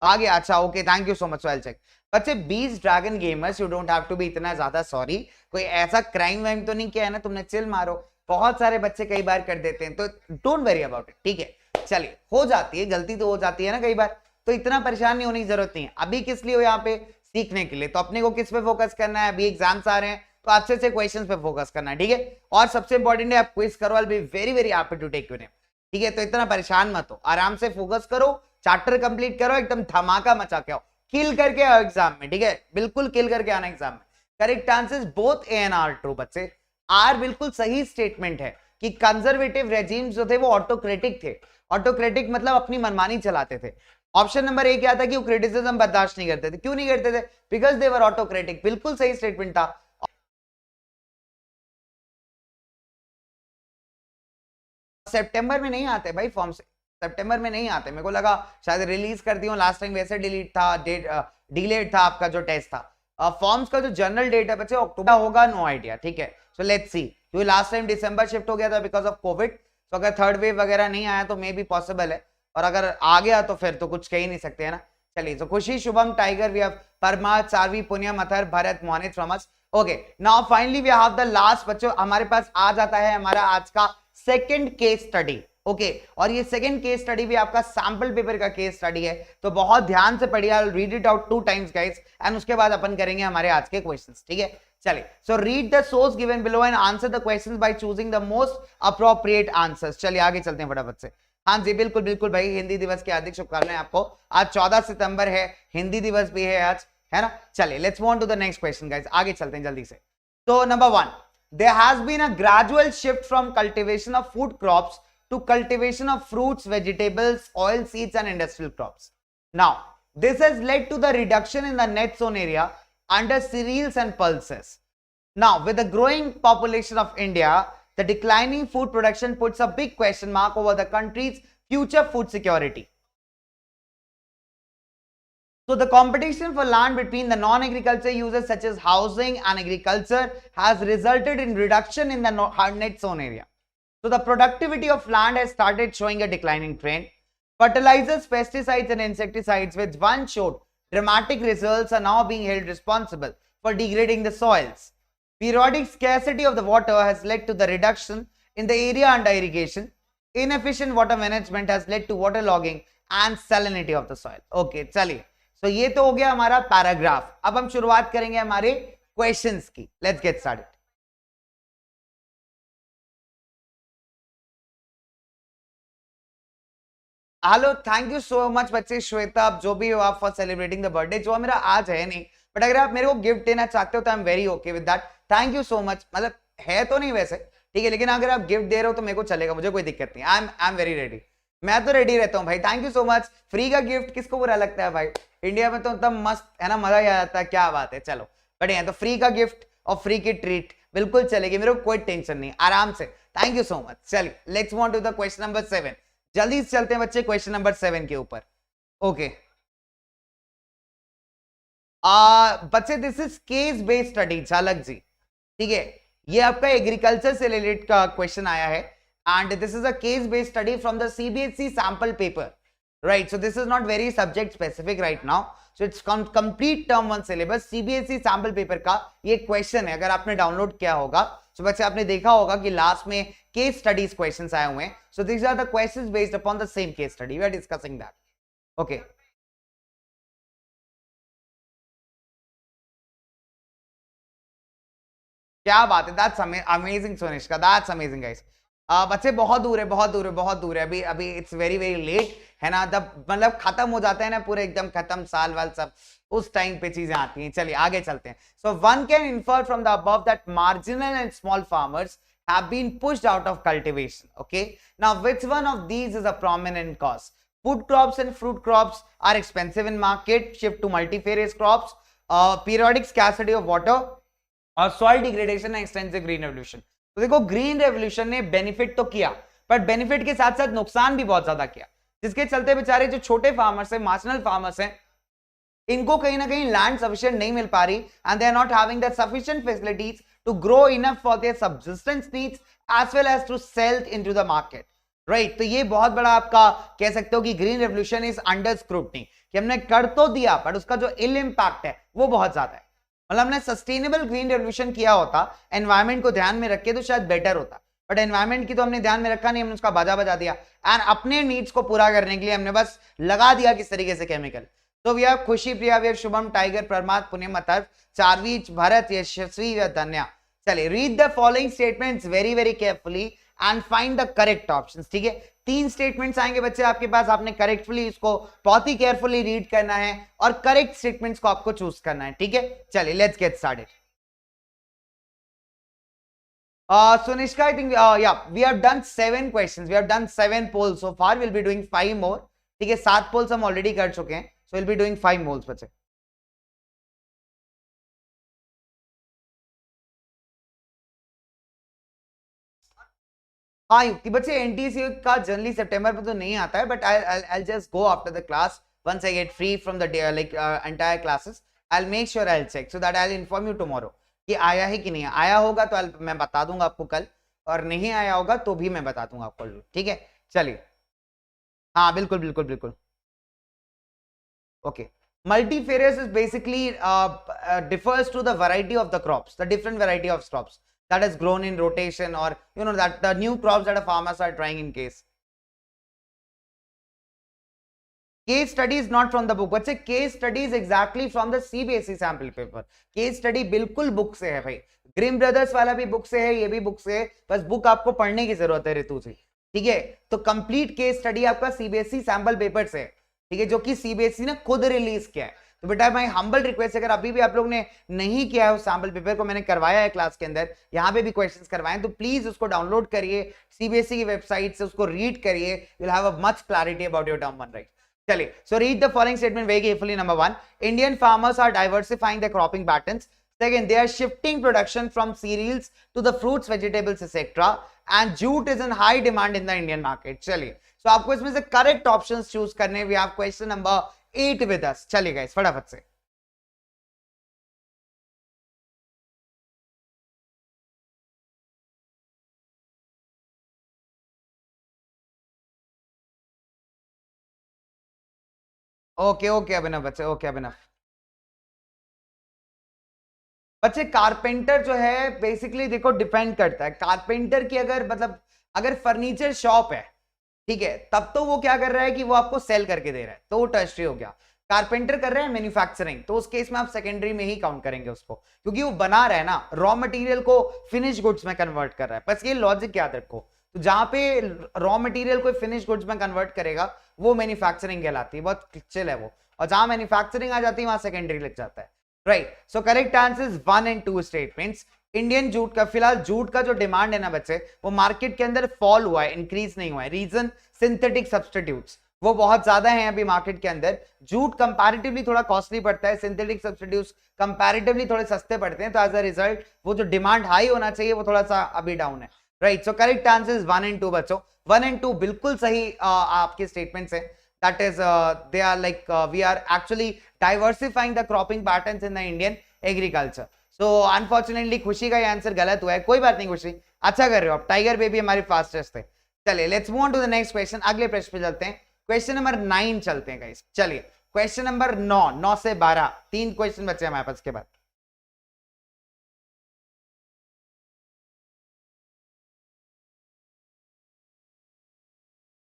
आ गया, अच्छा okay, thank you so much, well check. बच्चे 20 dragon gamers, you don't have to be इतना ज्यादा सॉरी, कोई ऐसा क्राइम वाइम तो नहीं किया है ना तुमने, चिल मारो, बहुत सारे बच्चे कई बार कर देते हैं, तो डोंट वेरी अबाउट इट, ठीक है। चलिए हो जाती है, गलती तो हो जाती है ना कई बार, तो इतना परेशान नहीं होने की जरूरत नहीं है। अभी किस लिए हो यहाँ पे? सीखने के लिए। तो अपने को किस पे फोकस करना है? अभी एग्जाम्स आ रहे हैं तो अच्छे से क्वेश्चंस पे फोकस करना है, ठीक है। और सबसे इंपॉर्टेंट है, आप क्विज करो, I will be very very happy to take you name, ठीक है। तो इतना परेशान मत हो, आराम से फोकस करो, चैप्टर कंप्लीट करो, एकदम धमाका मचा के आओ, किल करके आओ एग्जाम में, ठीक है, बिल्कुल किल करके आना एग्जाम में। Correct answer both A and R true बच्चे। आर बिल्कुल सही स्टेटमेंट है कि कंजर्वेटिव रेजिम्स जो थे वो ऑटोक्रेटिक थे, ऑटोक्रेटिक मतलब अपनी मनमानी चलाते थे। ऑप्शन नंबर ए क्या था कि वो क्रिटिसिज्म बर्दाश्त नहीं करते थे, क्यों नहीं करते थे? बिकॉज दे वर ऑटोक्रेटिक, बिल्कुल सही स्टेटमेंट था। सितंबर में नहीं आते भाई फॉर्म से, सितंबर में नहीं आते, मेरे को लगा शायद रिलीज कर दी हो, लास्ट टाइम वैसे डिलीट था, डेट डिलेड था आपका जो टेस्ट था। फॉर्म्स का जो जनरल डेट है बच्चे अक्टूबर होगा, नो आइडिया, ठीक है। सो लेट्स सी, क्योंकि लास्ट टाइम दिसंबर शिफ्ट हो गया था बिकॉज ऑफ कोविड, तो अगर थर्ड वेव वगैरह नहीं आया तो मे बी पॉसिबल है, और अगर आ गया तो फिर तो कुछ कह ही नहीं सकते, है ना। चलिए, so खुशी, शुभम, टाइगर, we have परमा, चारवी, पुण्य, मथर, भरत, मोहित from us. Okay, now finally we have the last. बच्चों हमारे पास आ जाता है हमारा आज का सेकंड केस स्टडी. ओके, और ये सेकंड केस स्टडी भी आपका सैंपल पेपर का केस स्टडी है, तो बहुत ध्यान से पढ़िए. I will read it out 2 times guys, and उसके बाद अपन करेंगे हमारे आज के क्वेश्चंस. ठीक है, चलिए. So read the source given below and answer the questions by choosing the most appropriate answers. चलिए आगे चलते हैं फटाफट से. हाँ जी, बिल्कुल बिल्कुल भाई, हिंदी दिवस की हार्दिक शुभकामनाएं आपको. आज 14 सितंबर है, हिंदी दिवस भी है आज, है ना. चलिए, let's move on to the next question guys. आगे चलते हैं जल्दी से. तो नंबर 1, there has been a gradual shift from cultivation of food crops to cultivation of fruits, vegetables, oil seeds and industrial crops. Now, this has led to the reduction in the net sown area under cereals and pulses. Now, with the growing population of India, the declining food production puts a big question mark over the country's future food security. So the competition for land between the non-agriculture users such as housing and agriculture has resulted in reduction in the net sown area. So the productivity of land has started showing a declining trend. Fertilizers, pesticides and insecticides, which once showed dramatic results, are now being held responsible for degrading the soils. Periodic scarcity of the water has led to the reduction in the area under irrigation. Inefficient water management has led to waterlogging and salinity of the soil. Okay, चलिए. तो ये तो हो गया हमारा paragraph. अब हम शुरुआत करेंगे हमारे क्वेश्चंस की. Let's get started. Hello, thank you so much बच्चे, श्वेता, आप जो भी हो आप, फॉर सेलिब्रेटिंग द बर्थडे. जो मेरा आज है नहीं, बट अगर आप मेरे को गिफ्ट देना चाहते हो तो आई am very okay with that. Thank you so much. मतलब है तो नहीं वैसे, ठीक है, लेकिन अगर आप गिफ्ट दे रहे हो तो मेरे को चलेगा, मुझे कोई दिक्कत नहीं. आई एम वेरी रेडी. मैं तो रेडी रहता हूँ भाई. Thank you so much. Free का गिफ्ट किसको बुरा लगता है भाई. इंडिया में तो एकदम मस्त है ना, मजा ही आ जाता है. क्या बात है. चलो बढ़िया. तो फ्री का गिफ्ट और फ्री की ट्रीट बिल्कुल चलेगी, मेरे को कोई टेंशन नहीं, आराम से. Thank you so much. चलिए, let's move on to the question number 7. जल्दी से चलते हैं बच्चे क्वेश्चन नंबर 7 के ऊपर. ओके बच्चे, this is case based study. Jhalak ji, ठीक है, ये आपका एग्रीकल्चर से रिलेटेड का क्वेश्चन आया है, and this is a case based study from the CBSE sample paper, right? So this is not very subject specific right now, so it's complete term 1 syllabus. CBSE sample paper का ये question है. अगर आपने download किया होगा तो बच्चे आपने देखा होगा कि लास्ट में केस स्टडीज क्वेश्चंस आए हुए हैं. So these are the questions based upon the same case study. We are discussing that. Okay. क्या बात है. That's amazing सोनिष्का. That's amazing guys. बच्चे बहुत दूर है, बहुत दूर है, बहुत दूर है. अभी अभी इट्स वेरी वेरी लेट, है ना. जब मतलब खत्म हो जाता है ना पूरे एकदम खत्म साल वाल सब, उस टाइम पे चीजें आती हैं. चलिए आगे चलते हैं. So one can infer from the above that marginal and small farmers have been pushed out of cultivation. Okay, now which one of these is a prominent cause? Food crops and fruit crops are expensive in market, shift to multifarious crops, periodic scarcity of water, और soil degradation and extensive green revolution. तो देखो, green revolution ने benefit तो किया, पर benefit के साथ साथ नुकसान भी बहुत ज्यादा किया, जिसके चलते बेचारे जो छोटे फार्मर्स हैं, मार्जिनल फार्मर्स हैं, इनको कहीं ना कहीं लैंड सफिशिएंट नहीं मिल पा रही, and they are not having the sufficient facilities to grow enough for their subsistence needs as well as to sell into the market, right. तो ये बहुत बड़ा आपका कह सकते हो कि green revolution is under scrutiny, कि हमने कर तो दिया पर उसका जो इल इंपैक्ट है वो बहुत ज्यादा है. मतलब हमने सस्टेनेबल ग्रीन रेवोल्यूशन किया होता, एनवायरमेंट को ध्यान में रख के, तो शायद बेटर होता, बट एनवायरमेंट की तो हमने ध्यान में रखा नहीं, हमने उसका बाजा बजा दिया, एंड अपने नीड्स को पूरा करने के लिए हमने बस लगा दिया किस तरीके से केमिकल. तो we have Khushi, Priya, we have Shubham, tiger, परमात, Punyam, Atharva, चारवी, Bharat, यशस्वी, धन्या. चलिए, read the following statements very very carefully and find the correct options. ठीक है, 3 स्टेटमेंट्स आएंगे बच्चे आपके पास, आपने करेक्टफुली इसको बहुत ही केयरफुली रीड करना है और करेक्ट स्टेटमेंट्स को आपको चूज करना है. ठीक है, चलिए let's get started. Sunishka, I think yeah, we have done 7 questions, we have done 7 polls so far, we'll be doing 5 more. ठीक है, 7 polls हम ऑलरेडी कर चुके हैं, so we'll be doing 5 polls बच्चे. हाँ युक्ति, बच्चे एनटीसी का जनरली सितंबर में तो नहीं आता है, but I'll just go after the class once I get free from the day, like entire classes. I'll make sure I'll check so that I'll inform you tomorrow कि आया है कि नहीं आया होगा तो मैं बता दूंगा आपको कल, और नहीं आया होगा तो भी मैं बता दूंगा आपको. ठीक है, चलिए. हाँ बिल्कुल बिल्कुल बिल्कुल. Okay. Multifarious is basically differs to the variety of the crops, the different variety of crops that is grown in rotation, or that the new crops that the farmers are trying in case. Case study is not from the book, बच्चे case study is exactly from the CBSE sample paper. Case study बिल्कुल book से है भाई, Grimm brothers वाला भी book से है, ये भी बुक से है, बस बुक आपको पढ़ने की जरूरत है ऋतु जी, ठीक है। तो कंप्लीट केस स्टडी आपका सीबीएसई सैंपल पेपर से है, ठीक है, जो कि सीबीएसई ने खुद रिलीज किया है। तो बेटा माय हम्बल रिक्वेस्ट, अगर अभी भी आप लोग ने नहीं किया है उस सैंपल पेपर को, मैंने करवाया है क्लास के अंदर, यहाँ पे भी क्वेश्चंस करवाए, तो प्लीज उसको डाउनलोड करिए सीबीएसई की वेबसाइट से, उसको रीड करिए, you will have a much clarity about your term 1, right. चलिए, so read the following statement very carefully. Number 1, Indian farmers are diversifying their cropping patterns. Second, they are shifting production from cereals to the fruits, vegetables, etc. And jute is in high demand in the Indian market. चलिए, so आपको इसमें से correct options choose करने. We have question number 8 with us. चलिए guys, फटाफट से. Okay okay अभिनव बच्चे, okay अभिनव बच्चे, कारपेंटर जो है बेसिकली देखो डिपेंड करता है, कारपेंटर की अगर मतलब अगर फर्नीचर शॉप है, ठीक है, तब तो वो क्या कर रहा है कि वो आपको सेल करके दे रहा है, तो वो टर्शरी हो गया। कारपेंटर कर रहे हैं मैन्युफैक्चरिंग, तो उस केस में आप सेकेंडरी में ही काउंट करेंगे उसको, क्योंकि वो बना रहा है ना, रॉ मटेरियल को फिनिश गुड्स में कन्वर्ट कर रहा है। बस ये लॉजिक याद रखो, तो जहां पे रॉ मटेरियल को फिनिश गुड्स में कन्वर्ट करेगा वो मैन्युफैक्चरिंग कहलाती है, बहुत चिल है वो, और जहां मैन्युफैक्चरिंग आ जाती है वहां सेकेंडरी लग जाता है, right. So correct answer is 1 and 2 statements. Indian jute का, फिलहाल जूट का जो डिमांड है ना बच्चे, वो मार्केट के अंदर फॉल हुआ है, इंक्रीज नहीं हुआ है। रीजन, सिंथेटिक सब्स्टिट्यूट्स वो बहुत ज्यादा हैं अभी मार्केट के अंदर। जूट कंपैरेटिवली थोड़ा कॉस्टली पड़ता है, सिंथेटिक सब्स्टिट्यूट्स कंपैरेटिवली थोड़े सस्ते पड़ते हैं, तो एज अ रिजल्ट वो जो डिमांड हाई होना चाहिए वो थोड़ा सा अभी डाउन है, right. So correct answer is 1 and 2 बच्चों, 1 and 2 बिल्कुल सही आपके स्टेटमेंट्स हैं। That is, they are like we are actually diversifying the cropping patterns in the Indian agriculture. So unfortunately खुशी का ये आंसर गलत हुआ है, कोई बात नहीं खुशी, अच्छा कर रहे हो आप, टाइगर बेबी हमारी फास्टेस्ट थे। चलिए let's move on to the next question, अगले प्रश्न पे चलते हैं। क्वेश्चन नंबर 9 चलते हैं गाइस। चलिए क्वेश्चन नंबर 9 से 12, 3 क्वेश्चन बचे हमारे पास के बाद।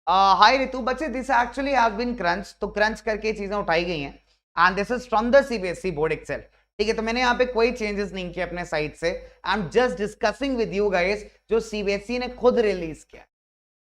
हाय ऋतु बच्चे, this actually has been crunch, तो क्रंच करके चीजें उठाई गई हैं, and this is from the CBSE board excel, ठीक है। तो मैंने यहाँ पे कोई चेंजेस नहीं किए अपने साइड से, I am just discussing with you guys जो सीबीएसई ने खुद रिलीज किया,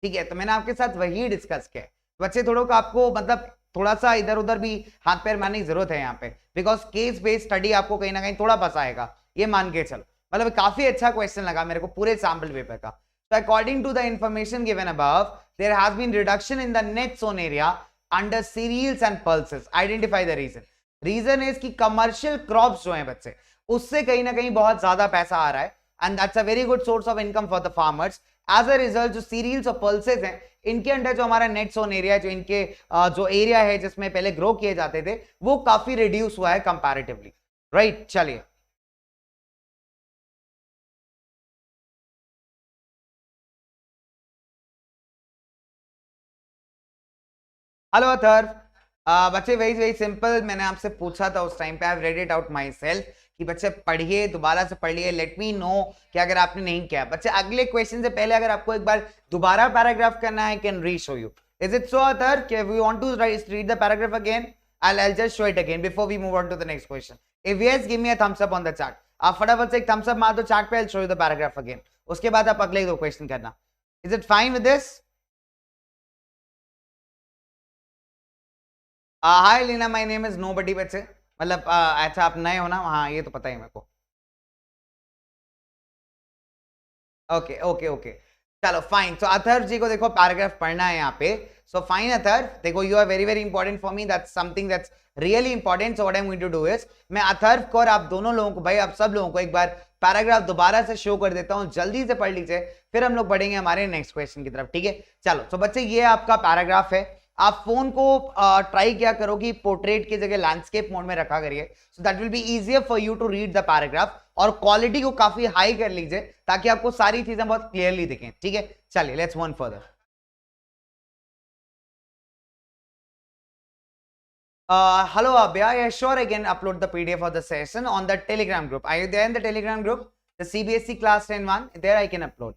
ठीक है। तो मैंने आपके साथ वही डिस्कस किया। बच्चे थोड़ा को आपको मतलब थोड़ा सा इधर उधर भी हाथ पैर मारने की जरूरत है यहाँ पे, बिकॉज केस बेस्ड स्टडी आपको कहीं ना कहीं थोड़ा फंसाएगा, ये मान के चलो। मतलब काफी अच्छा क्वेश्चन लगा मेरे को पूरे सैंपल पेपर का। So according to the information given above, there has been reduction in the net sown area under cereals and pulses. Identify the reason. Reason is कि commercial crops जो हैं बच्चे, उससे कहीं ना कहीं बहुत ज्यादा पैसा आ रहा है, and that's a very good source of income for the farmers. As a result, जो cereals और pulses हैं, इनके अंदर जो हमारा net sown area, जो इनके जो एरिया है जिसमें पहले ग्रो किए जाते थे, वो काफी रिड्यूस हुआ है कंपैरेटिवली, राइट। चलिए हेलो अथर्व, बच्चे वेरी वेरी सिंपल, मैंने आपसे पूछा था उस टाइम पे, I read it out my self कि बच्चे पढ़िए, दोबारा से पढ़िए, लेट मी नो कि अगर आपने नहीं किया। बच्चे अगले क्वेश्चन से पहले अगर आपको एक बार दोबारा पैराग्राफ करना है, can re show you, is it so Atharva कि we want to read the paragraph again? I'll just show it again before we move on to the next question. If yes, give me a thumbs up on the chart. आप फटाफट से एक thumbs up मार दो chart पे, I'll show you the paragraph again. उसके बाद आप अगले 2 क्वेश्चन करना। Is it fine with this? Hi Leena, my name is nobody बच्चे, मतलब अच्छा आप नए हो ना, हाँ ये तो पता ही मेरे को। ओके ओके ओके चलो फाइन। तो अथर्व जी को देखो पैराग्राफ पढ़ना है यहाँ पे, सो फाइन अथर्व, देखो you are very very important for me, that's something that's really important. So what I am going to do is, मैं अथर्व को और आप दोनों लोगों को, भाई आप सब लोगों को एक बार पैराग्राफ दोबारा से शो कर देता हूँ, जल्दी से पढ़ लीजिए, फिर हम लोग बढ़ेंगे हमारे नेक्स्ट क्वेश्चन की तरफ, ठीक है। चलो तो बच्चे ये आपका पैराग्राफ है, आप फोन को ट्राई क्या करो कि पोर्ट्रेट की जगह लैंडस्केप मोड में रखा करिए, so that will be easier for you to read the paragraph, और क्वालिटी को काफी हाई कर लीजिए ताकि आपको सारी चीजें बहुत क्लियरली दिखें, ठीक है। चलिए let's move further. Hello Abhya, yeah, sure, I can upload the PDF of the session on the Telegram group. Are you there in the Telegram group? The CBSE class 10-1, there I can upload.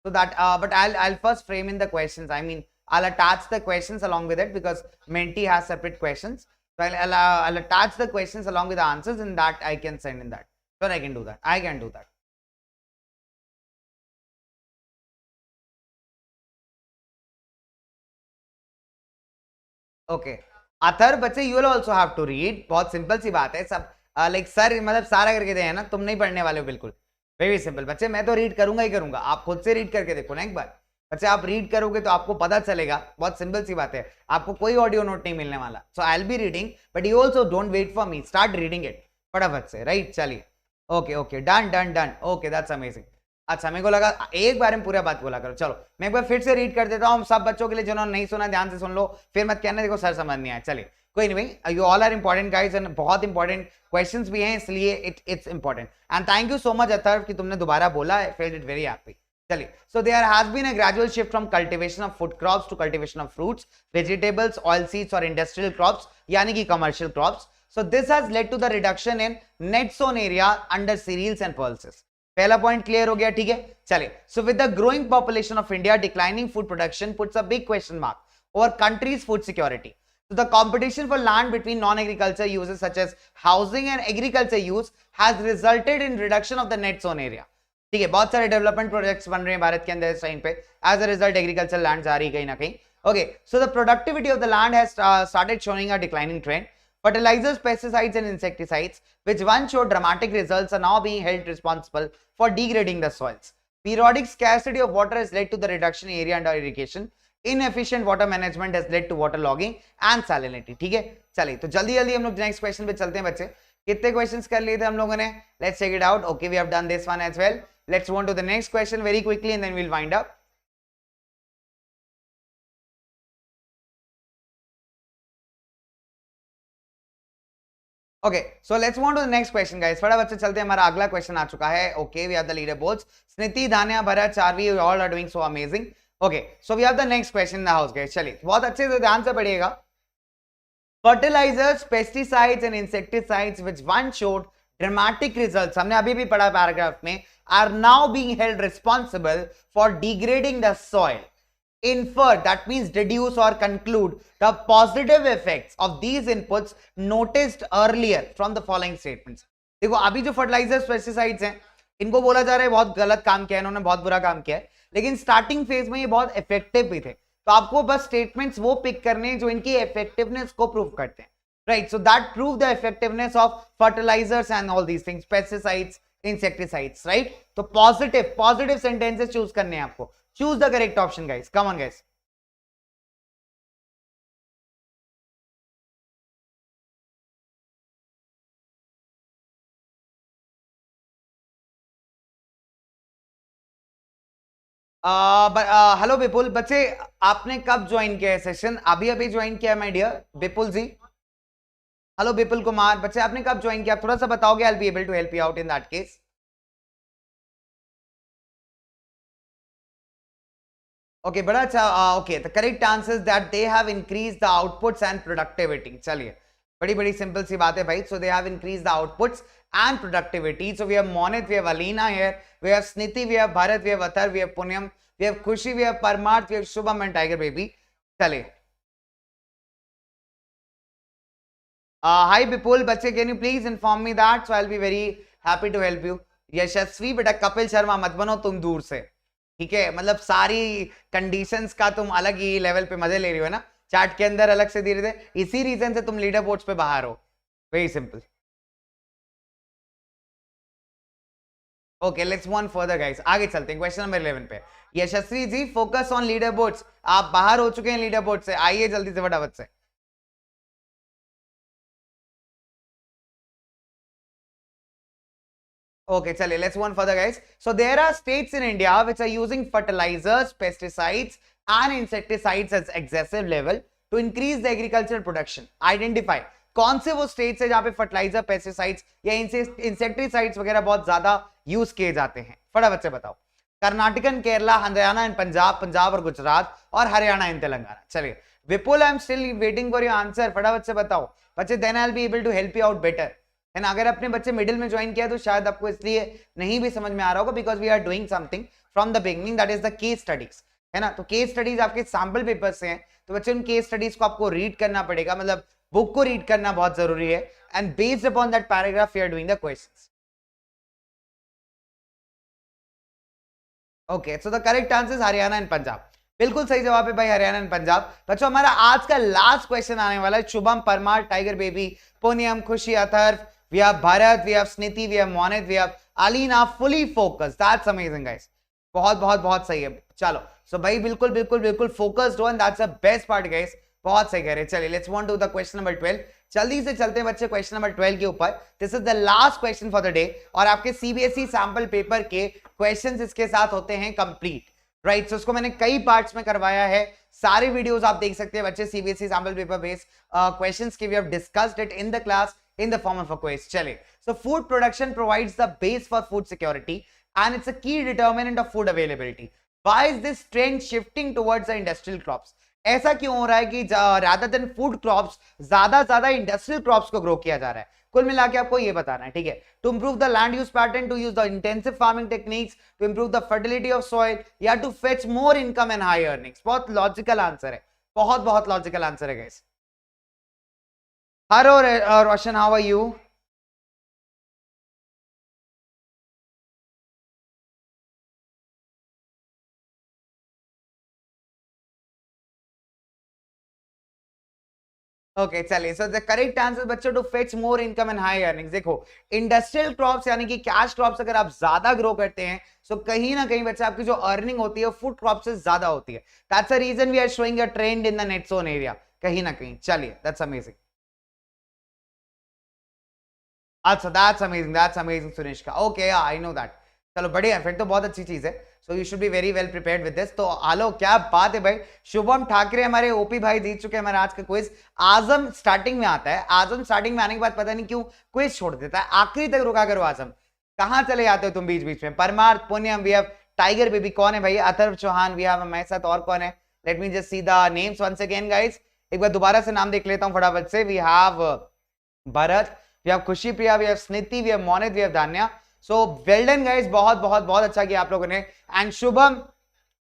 So that, but I'll first frame in the questions. I mean, I'll attach the questions along with it because Menti has separate questions. So I'll attach the questions along with the answers, and that I can send in that. Sure, I can do that. I can do that. Okay. Athar बच्चे you will also have to read. बहुत सिंपल सी बात है सब. Like sir मतलब सारा करके दे है ना, तुम नहीं पढ़ने वाले हो बिल्कुल. वेरी सिंपल बच्चे, मैं तो रीड करूंगा ही करूंगा. आप खुद से रीड करके देखो ना एक बार. बच्चे आप रीड करोगे तो आपको पता चलेगा. बहुत सिंपल सी बात है, आपको कोई ऑडियो नोट नहीं मिलने वाला. So I will be reading, but you also don't wait for me, start reading it फटाफट से. राइट, चलिए. Okay okay, done done done. Okay, that's amazing. अच्छा, मेरे को लगा एक बार में पूरा बात बोला करो. चलो मैं एक बार फिर से रीड कर देता हूँ सब बच्चों के लिए जिन्होंने नहीं सुना. ध्यान से सुन लो, फिर मत कहना देखो सर समझ नहीं आया. चलिए, कोई नहीं भाई, you all are important guys and बहुत इंपॉर्टेंट क्वेश्चंस भी हैं, इसलिए it's important. And thank you so much Atharva कि तुमने दोबारा बोला. I felt it very happy. चलिए, so there has been a gradual shift from cultivation of food crops to cultivation of fruits, vegetables, oil seeds और industrial crops, यानी कि commercial crops. So this has led to the reduction in net sown area under cereals and pulses. पहला point clear हो गया, ठीक है. चलिए, so with the growing population of India, declining food production puts a big question mark over country's food security. So the competition for land between non-agriculture uses such as housing and agriculture use has resulted in reduction of the net sown area. ठीक है, बहुत सारे development projects बन रहे हैं भारत के अंदर इस टाइम पे. As a result agriculture land जा रही है कहीं ना कहीं. Okay, so the productivity of the land has started showing a declining trend. Fertilizers, pesticides and insecticides, which once showed dramatic results, are now being held responsible for degrading the soils. Periodic scarcity of water has led to the reduction in area under irrigation. Inefficient water management has led to water logging and salinity. ठीक है, चलिए तो जल्दी जल्दी हम लोग next question पे चलते हैं बच्चे. कितने क्वेश्चंस कर लिए थे हम लोगों ने? Let's check it out. Okay, we have done this one as well. Let's move on to the next question very quickly and then we'll wind up. Okay, so let's move on to the next question, guys. फटाफट से चलते हैं, हमारा अगला question आ चुका है. Okay, we have the leaderboards. Sniti, धान्या, Bharat, चारवी, you all are doing so amazing. Okay, so we have the next question in the house, guys. चलिए, बहुत अच्छे से ध्यान से पढ़िएगा. Fertilizers, pesticides and insecticides which once showed dramatic results, हमने अभी भी पढ़ा पैराग्राफ में, are now being held responsible for degrading the soil. Infer, that means deduce or conclude the positive effects of these inputs noticed earlier from the following statements. देखो अभी जो fertilisers pesticides हैं, इनको बोला जा रहा है बहुत गलत काम किया है इन्होंने, बहुत बुरा काम किया है, लेकिन स्टार्टिंग फेज में ये बहुत इफेक्टिव भी थे. तो आपको बस स्टेटमेंट्स वो पिक करने जो इनकी इफेक्टिवनेस को प्रूव करते हैं. Right, so that prove the effectiveness of fertilizers and all these things, pesticides, insecticides. Right, तो पॉजिटिव सेंटेंसेस चूज करने हैं आपको. Choose the correct option, guys. Come on, guys. Hello Vipul. बच्चे आपने कब ज्वाइन किया है सेशन? अभी अभी ज्वाइन किया है my dear Vipul ji. Hello Vipul Kumar. बच्चे आपने कब ज्वाइन किया, थोड़ा सा बताओगे? I will be able to help you out in that case. Okay, बड़ा अच्छा. Okay, the correct answer that they have increase the outputs and productivity. चलिए, बड़ी बड़ी सिंपल सी बात है भाई. So they have increase the outputs and productivity. So we have Monit, we have Alina here, we have Sniti, we have Bharat, we have Athar, we have Punyam, we have Khushi, we have Parmarth, we have Shubham and Tiger Baby. चले. Hi Bipul, बच्चे, can you please inform me that? So I'll be very happy to help you. यशस्वी, बेटा कपिल शर्मा मत बनो तुम दूर से, ठीक है? मतलब सारी कंडीशंस का तुम अलग ही लेवल पे मजे ले रही हो ना, चार्ट के अंदर अलग से धीरे धीरे, इसी रीजन से तुम लीडर बोर्ड्स पे बाहर हो. Very simple. Okay, let's move on further guys. आगे चलते हैं क्वेश्चन नंबर 11 पे. यशस्वी जी, फोकस ऑन लीडर बोर्ड्स. आप बाहर हो चुके हैं लीडर बोर्ड से, आइए जल्दी से फटाफट से. Okay, chale, let's move on further, guys. So there are states in India which are using fertilizers, pesticides and insecticides at excessive level to increase the agricultural production. Identify कौन से वो states है जहां पे फर्टिलाइजर, पेस्टिसाइड्स या insecticides वगैरह बहुत ज्यादा यूज किए जाते हैं. फटाफट से बताओ. कर्नाटकन, केरला, हरियाणा एंड पंजाब, पंजाब और गुजरात, और हरियाणा एंड तेलंगाना. चलिए Vipul, I am still waiting for your answer. फटाफट से बताओ बच्चे, then I will be able to help you out better. है ना, अगर अपने बच्चे मिडिल में ज्वाइन किया तो शायद आपको इसलिए नहीं भी समझ में आ रहा होगा, because we are doing something from the beginning, that is the case studies. है ना, तो केस स्टडीज आपके सैंपल पेपर से हैं, तो बच्चे उन केस स्टडीज को आपको रीड करना पड़ेगा, मतलब बुक को रीड करना बहुत जरूरी है, and based upon that paragraph we are doing the questions. Okay, so the correct answer Haryana and Punjab. बिल्कुल सही जवाब है भाई, हरियाणा एंड पंजाब। बच्चों, हमारा आज का लास्ट क्वेश्चन आने वाला है। Shubham, Parmar, Tiger Baby, Puniyam, Khushi, Atharv, we have Bharat, we have Sniti, we have Monit, we have Alina, fully focused. That's amazing guys, बहुत बहुत बहुत सही है। चलो, सो भाई बिल्कुल बिल्कुल बिल्कुल फोकस्ड हो, and that's the best part guys, बहुत सही कह रहे हैं। चलिए, let's move on to the question number 12। जल्दी से चलते हैं बच्चे क्वेश्चन नंबर 12 के ऊपर। This is the last question for the day, और आपके सीबीएसई सैंपल पेपर के क्वेश्चंस इसके साथ होते हैं कंप्लीट, राइट। सो उसको मैंने कई पार्ट्स में करवाया है, सारे वीडियोस आप देख सकते हैं बच्चे, CBSE sample paper based questions के, we have discussed it in the class in the form of a quiz. चलिए, so food production provides the base for food security and it's a key determinant of food availability. Why is this trend shifting towards the industrial crops? ऐसा क्यों हो रहा है कि rather than food crops ज्यादा industrial crops को grow किया जा रहा है? कुल मिला के आपको ये बताना है, ठीक है। To improve the land use pattern, to use the intensive farming techniques, to improve the fertility of soil, या to fetch more income and high earnings. बहुत लॉजिकल आंसर है, बहुत बहुत लॉजिकल आंसर है guys. Hello, Roshan, how are you? Okay, चलिए, so the correct answer बच्चों, to fetch more income and high earnings. देखो, industrial crops यानी कि कैश क्रॉप्स अगर आप ज्यादा ग्रो करते हैं, सो कहीं ना कहीं बच्चे आपकी जो अर्निंग होती है फूड क्रॉप से ज्यादा होती है। That's a reason we are showing a trend in the net zone area, कहीं ना कहीं। चलिए, दैट्स अमेजिंग। अच्छा, दैट्स अमेजिंग सुरेश का। Okay, I know that. चलो, बढ़िया, फिर तो बहुत अच्छी चीज है। So you should be very well prepared with this. तो हेलो, क्या बात है भाई। शुभम ठाकरे हमारे ओपी भाई जीत चुके हैं हमारे आज का क्विज। आजम स्टार्टिंग में आता है, आजम स्टार्टिंग में आने के बाद पता नहीं क्यों क्विज छोड़ देता है, आखिरी तक रुका करो आजम, कहां चले जाते हो तुम बीच बीच में। Parmar, Punyam, we have tiger baby, कौन है भाई? अथर्व चौहान, वी हैव हमारे साथ और कौन है? Let me just see the names once again guys, एक बार दोबारा से नाम देख लेता हूं फटाफट से। We have Bharat, we have Khushi Priya, we have Sniti, we have Monit, we have Dhanya. So well done guys, बहुत बहुत बहुत अच्छा किया आप लोगों ने। एंड शुभम,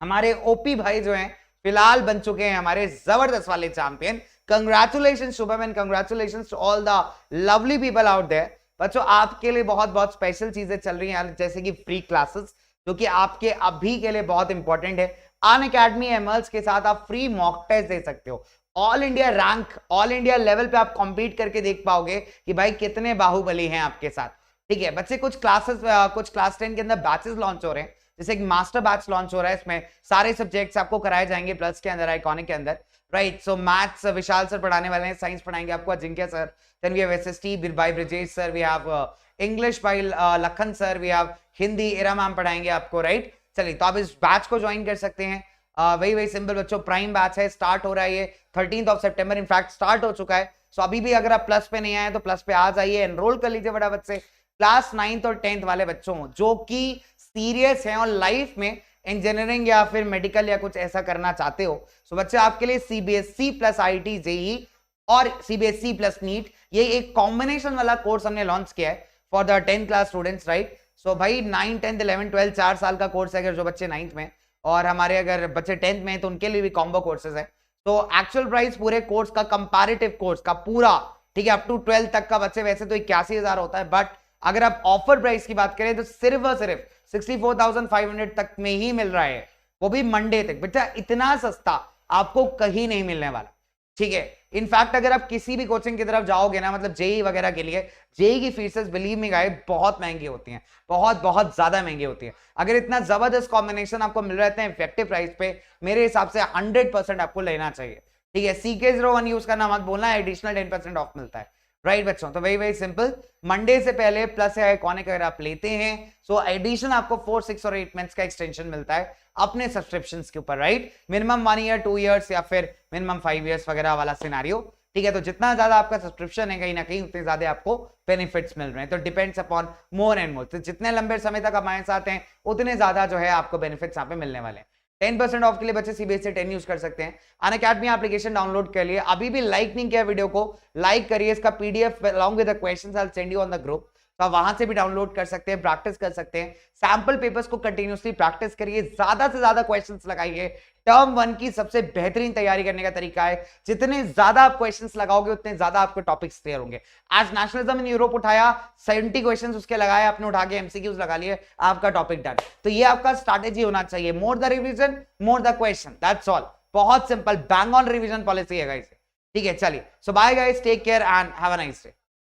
हमारे ओपी भाई जो हैं फिलहाल बन चुके हैं हमारे जबरदस्त वाले champion. Congratulation Shubham, and congratulation to all the lovely people out there. बच्चों, आपके लिए बहुत बहुत स्पेशल चीजें चल रही हैं, जैसे कि फ्री क्लासेस, जो कि आपके अभी के लिए बहुत इंपॉर्टेंट है। अनअकैडमी एमएल्स के साथ आप फ्री मॉक टेस्ट दे सकते हो। All India rank, all India level पे आप कॉम्पीट करके देख पाओगे कि भाई कितने बाहुबली हैं आपके साथ, ठीक है बच्चे। कुछ क्लासेस, कुछ क्लास 10 के अंदर बैचेस लॉन्च हो रहे हैं, जैसे एक मास्टर बैच लॉन्च हो रहा है, इसमें सारे सब्जेक्ट्स आपको कराए जाएंगे प्लस के अंदर, आइकॉनिक के अंदर, right. So maths Vishal sir पढ़ाने वाले हैं, साइंस पढ़ाएंगे आपको Ajinkya sir, then we have SST by Brijesh sir, we have English by Lakhan sir, we have Hindi Ira ma'am पढ़ाएंगे आपको, राइट। चलिए, तो आप इस बैच को ज्वाइन कर सकते हैं। वही सिंपल बच्चों, प्राइम बैच है, स्टार्ट हो रहा है ये 13 सितंबर, इनफैक्ट स्टार्ट हो चुका है। सो अभी भी अगर आप प्लस पे नहीं आए तो प्लस पे आ जाइए, एनरोल कर लीजिए फटाफट से। क्लास 9th और 10th वाले बच्चों जो कि सीरियस हैं और लाइफ में इंजीनियरिंग या फिर मेडिकल या कुछ ऐसा करना चाहते हो, सो बच्चे आपके लिए सीबीएसई प्लस आईटी जेई और सीबीएसई प्लस नीट, ये एक कॉम्बिनेशन वाला कोर्स हमने लॉन्च किया है for the 10th class students, right. So भाई 9, 10, 11, 12 4 साल का कोर्स है, अगर जो बच्चे 9th में, और हमारे अगर बच्चे 10th में तो उनके लिए भी कॉम्बो कोर्सेज है। तो एक्चुअल प्राइस पूरे कोर्स का, कंपैरेटिव कोर्स का पूरा, ठीक है, अप टू 12 तक का बच्चे वैसे तो 81,000 होता है, बट अगर आप ऑफर प्राइस की बात करें तो सिर्फ और सिर्फ 64,500 तक में ही मिल रहा है, वो भी मंडे तक। बेटा, इतना सस्ता आपको कहीं नहीं मिलने वाला, ठीक है। इनफैक्ट अगर आप किसी भी कोचिंग की तरफ जाओगे ना, मतलब जेई वगैरह के लिए, जेई की फीसेस बिलीव मी गाइस बहुत महंगी होती हैं, बहुत बहुत ज्यादा महंगी होती है। अगर इतना जबरदस्त कॉम्बिनेशन आपको मिल रहा है इफेक्टिव प्राइस पे, मेरे हिसाब से 100% आपको लेना चाहिए, ठीक है। CK01 यूज करना मत बोलना, एडिशनल 10% ऑफ मिलता है, राइट बच्चों। तो वही सिंपल, मंडे से पहले प्लस या आइकॉनिक अगर आप लेते हैं, सो एडिशन आपको 4, 6 और 8 मंथ्स का एक्सटेंशन मिलता है अपने सब्सक्रिप्शंस के ऊपर, राइट। मिनिमम 1 ईयर, 2 इयर्स या फिर मिनिमम 5 इयर्स वगैरह वाला सिनारियो, ठीक है। तो जितना ज्यादा आपका सब्सक्रिप्शन है कहीं ना कहीं उतने ज्यादा आपको बेनिफिट्स मिल रहे हैं। तो depends upon more and more, तो जितने लंबे समय तक हमारे साथ हैं उतने ज्यादा जो है आपको बेनिफिट्स यहाँ पे मिलने वाले हैं। 10% ऑफ के लिए बच्चे सीबीएसई 10 यूज कर सकते हैं। अनअकैडमी एप्लीकेशन डाउनलोड कर लिए, अभी भी लाइक नहीं किया वीडियो को लाइक करिए, इसका PDF along with the questions I will send you on the group, तो आप वहां से भी डाउनलोड कर सकते हैं, प्रैक्टिस कर सकते हैं। सैंपल पेपर्स को कंटिन्यूसली प्रैक्टिस करिए, ज्यादा से ज्यादा क्वेश्चंस लगाइए। टर्म 1 की सबसे बेहतरीन तैयारी करने का तरीका है, जितने ज्यादा आप क्वेश्चंस लगाओगे उतने ज्यादा आपके टॉपिक्स क्लियर होंगे। आज नेशनलिज्म इन यूरोप उठाया, 70 क्वेश्चंस उसके लगाए आपने, उठा के एमसीक्यूज लगा लिए, आपका टॉपिक डन। तो ये आपका स्ट्रैटेजी होना चाहिए, more the revision more the question, that's all. बहुत simple, bang on revision policy है गाइस। ठीक है, चलिए, so bye guys, take care and have a nice day.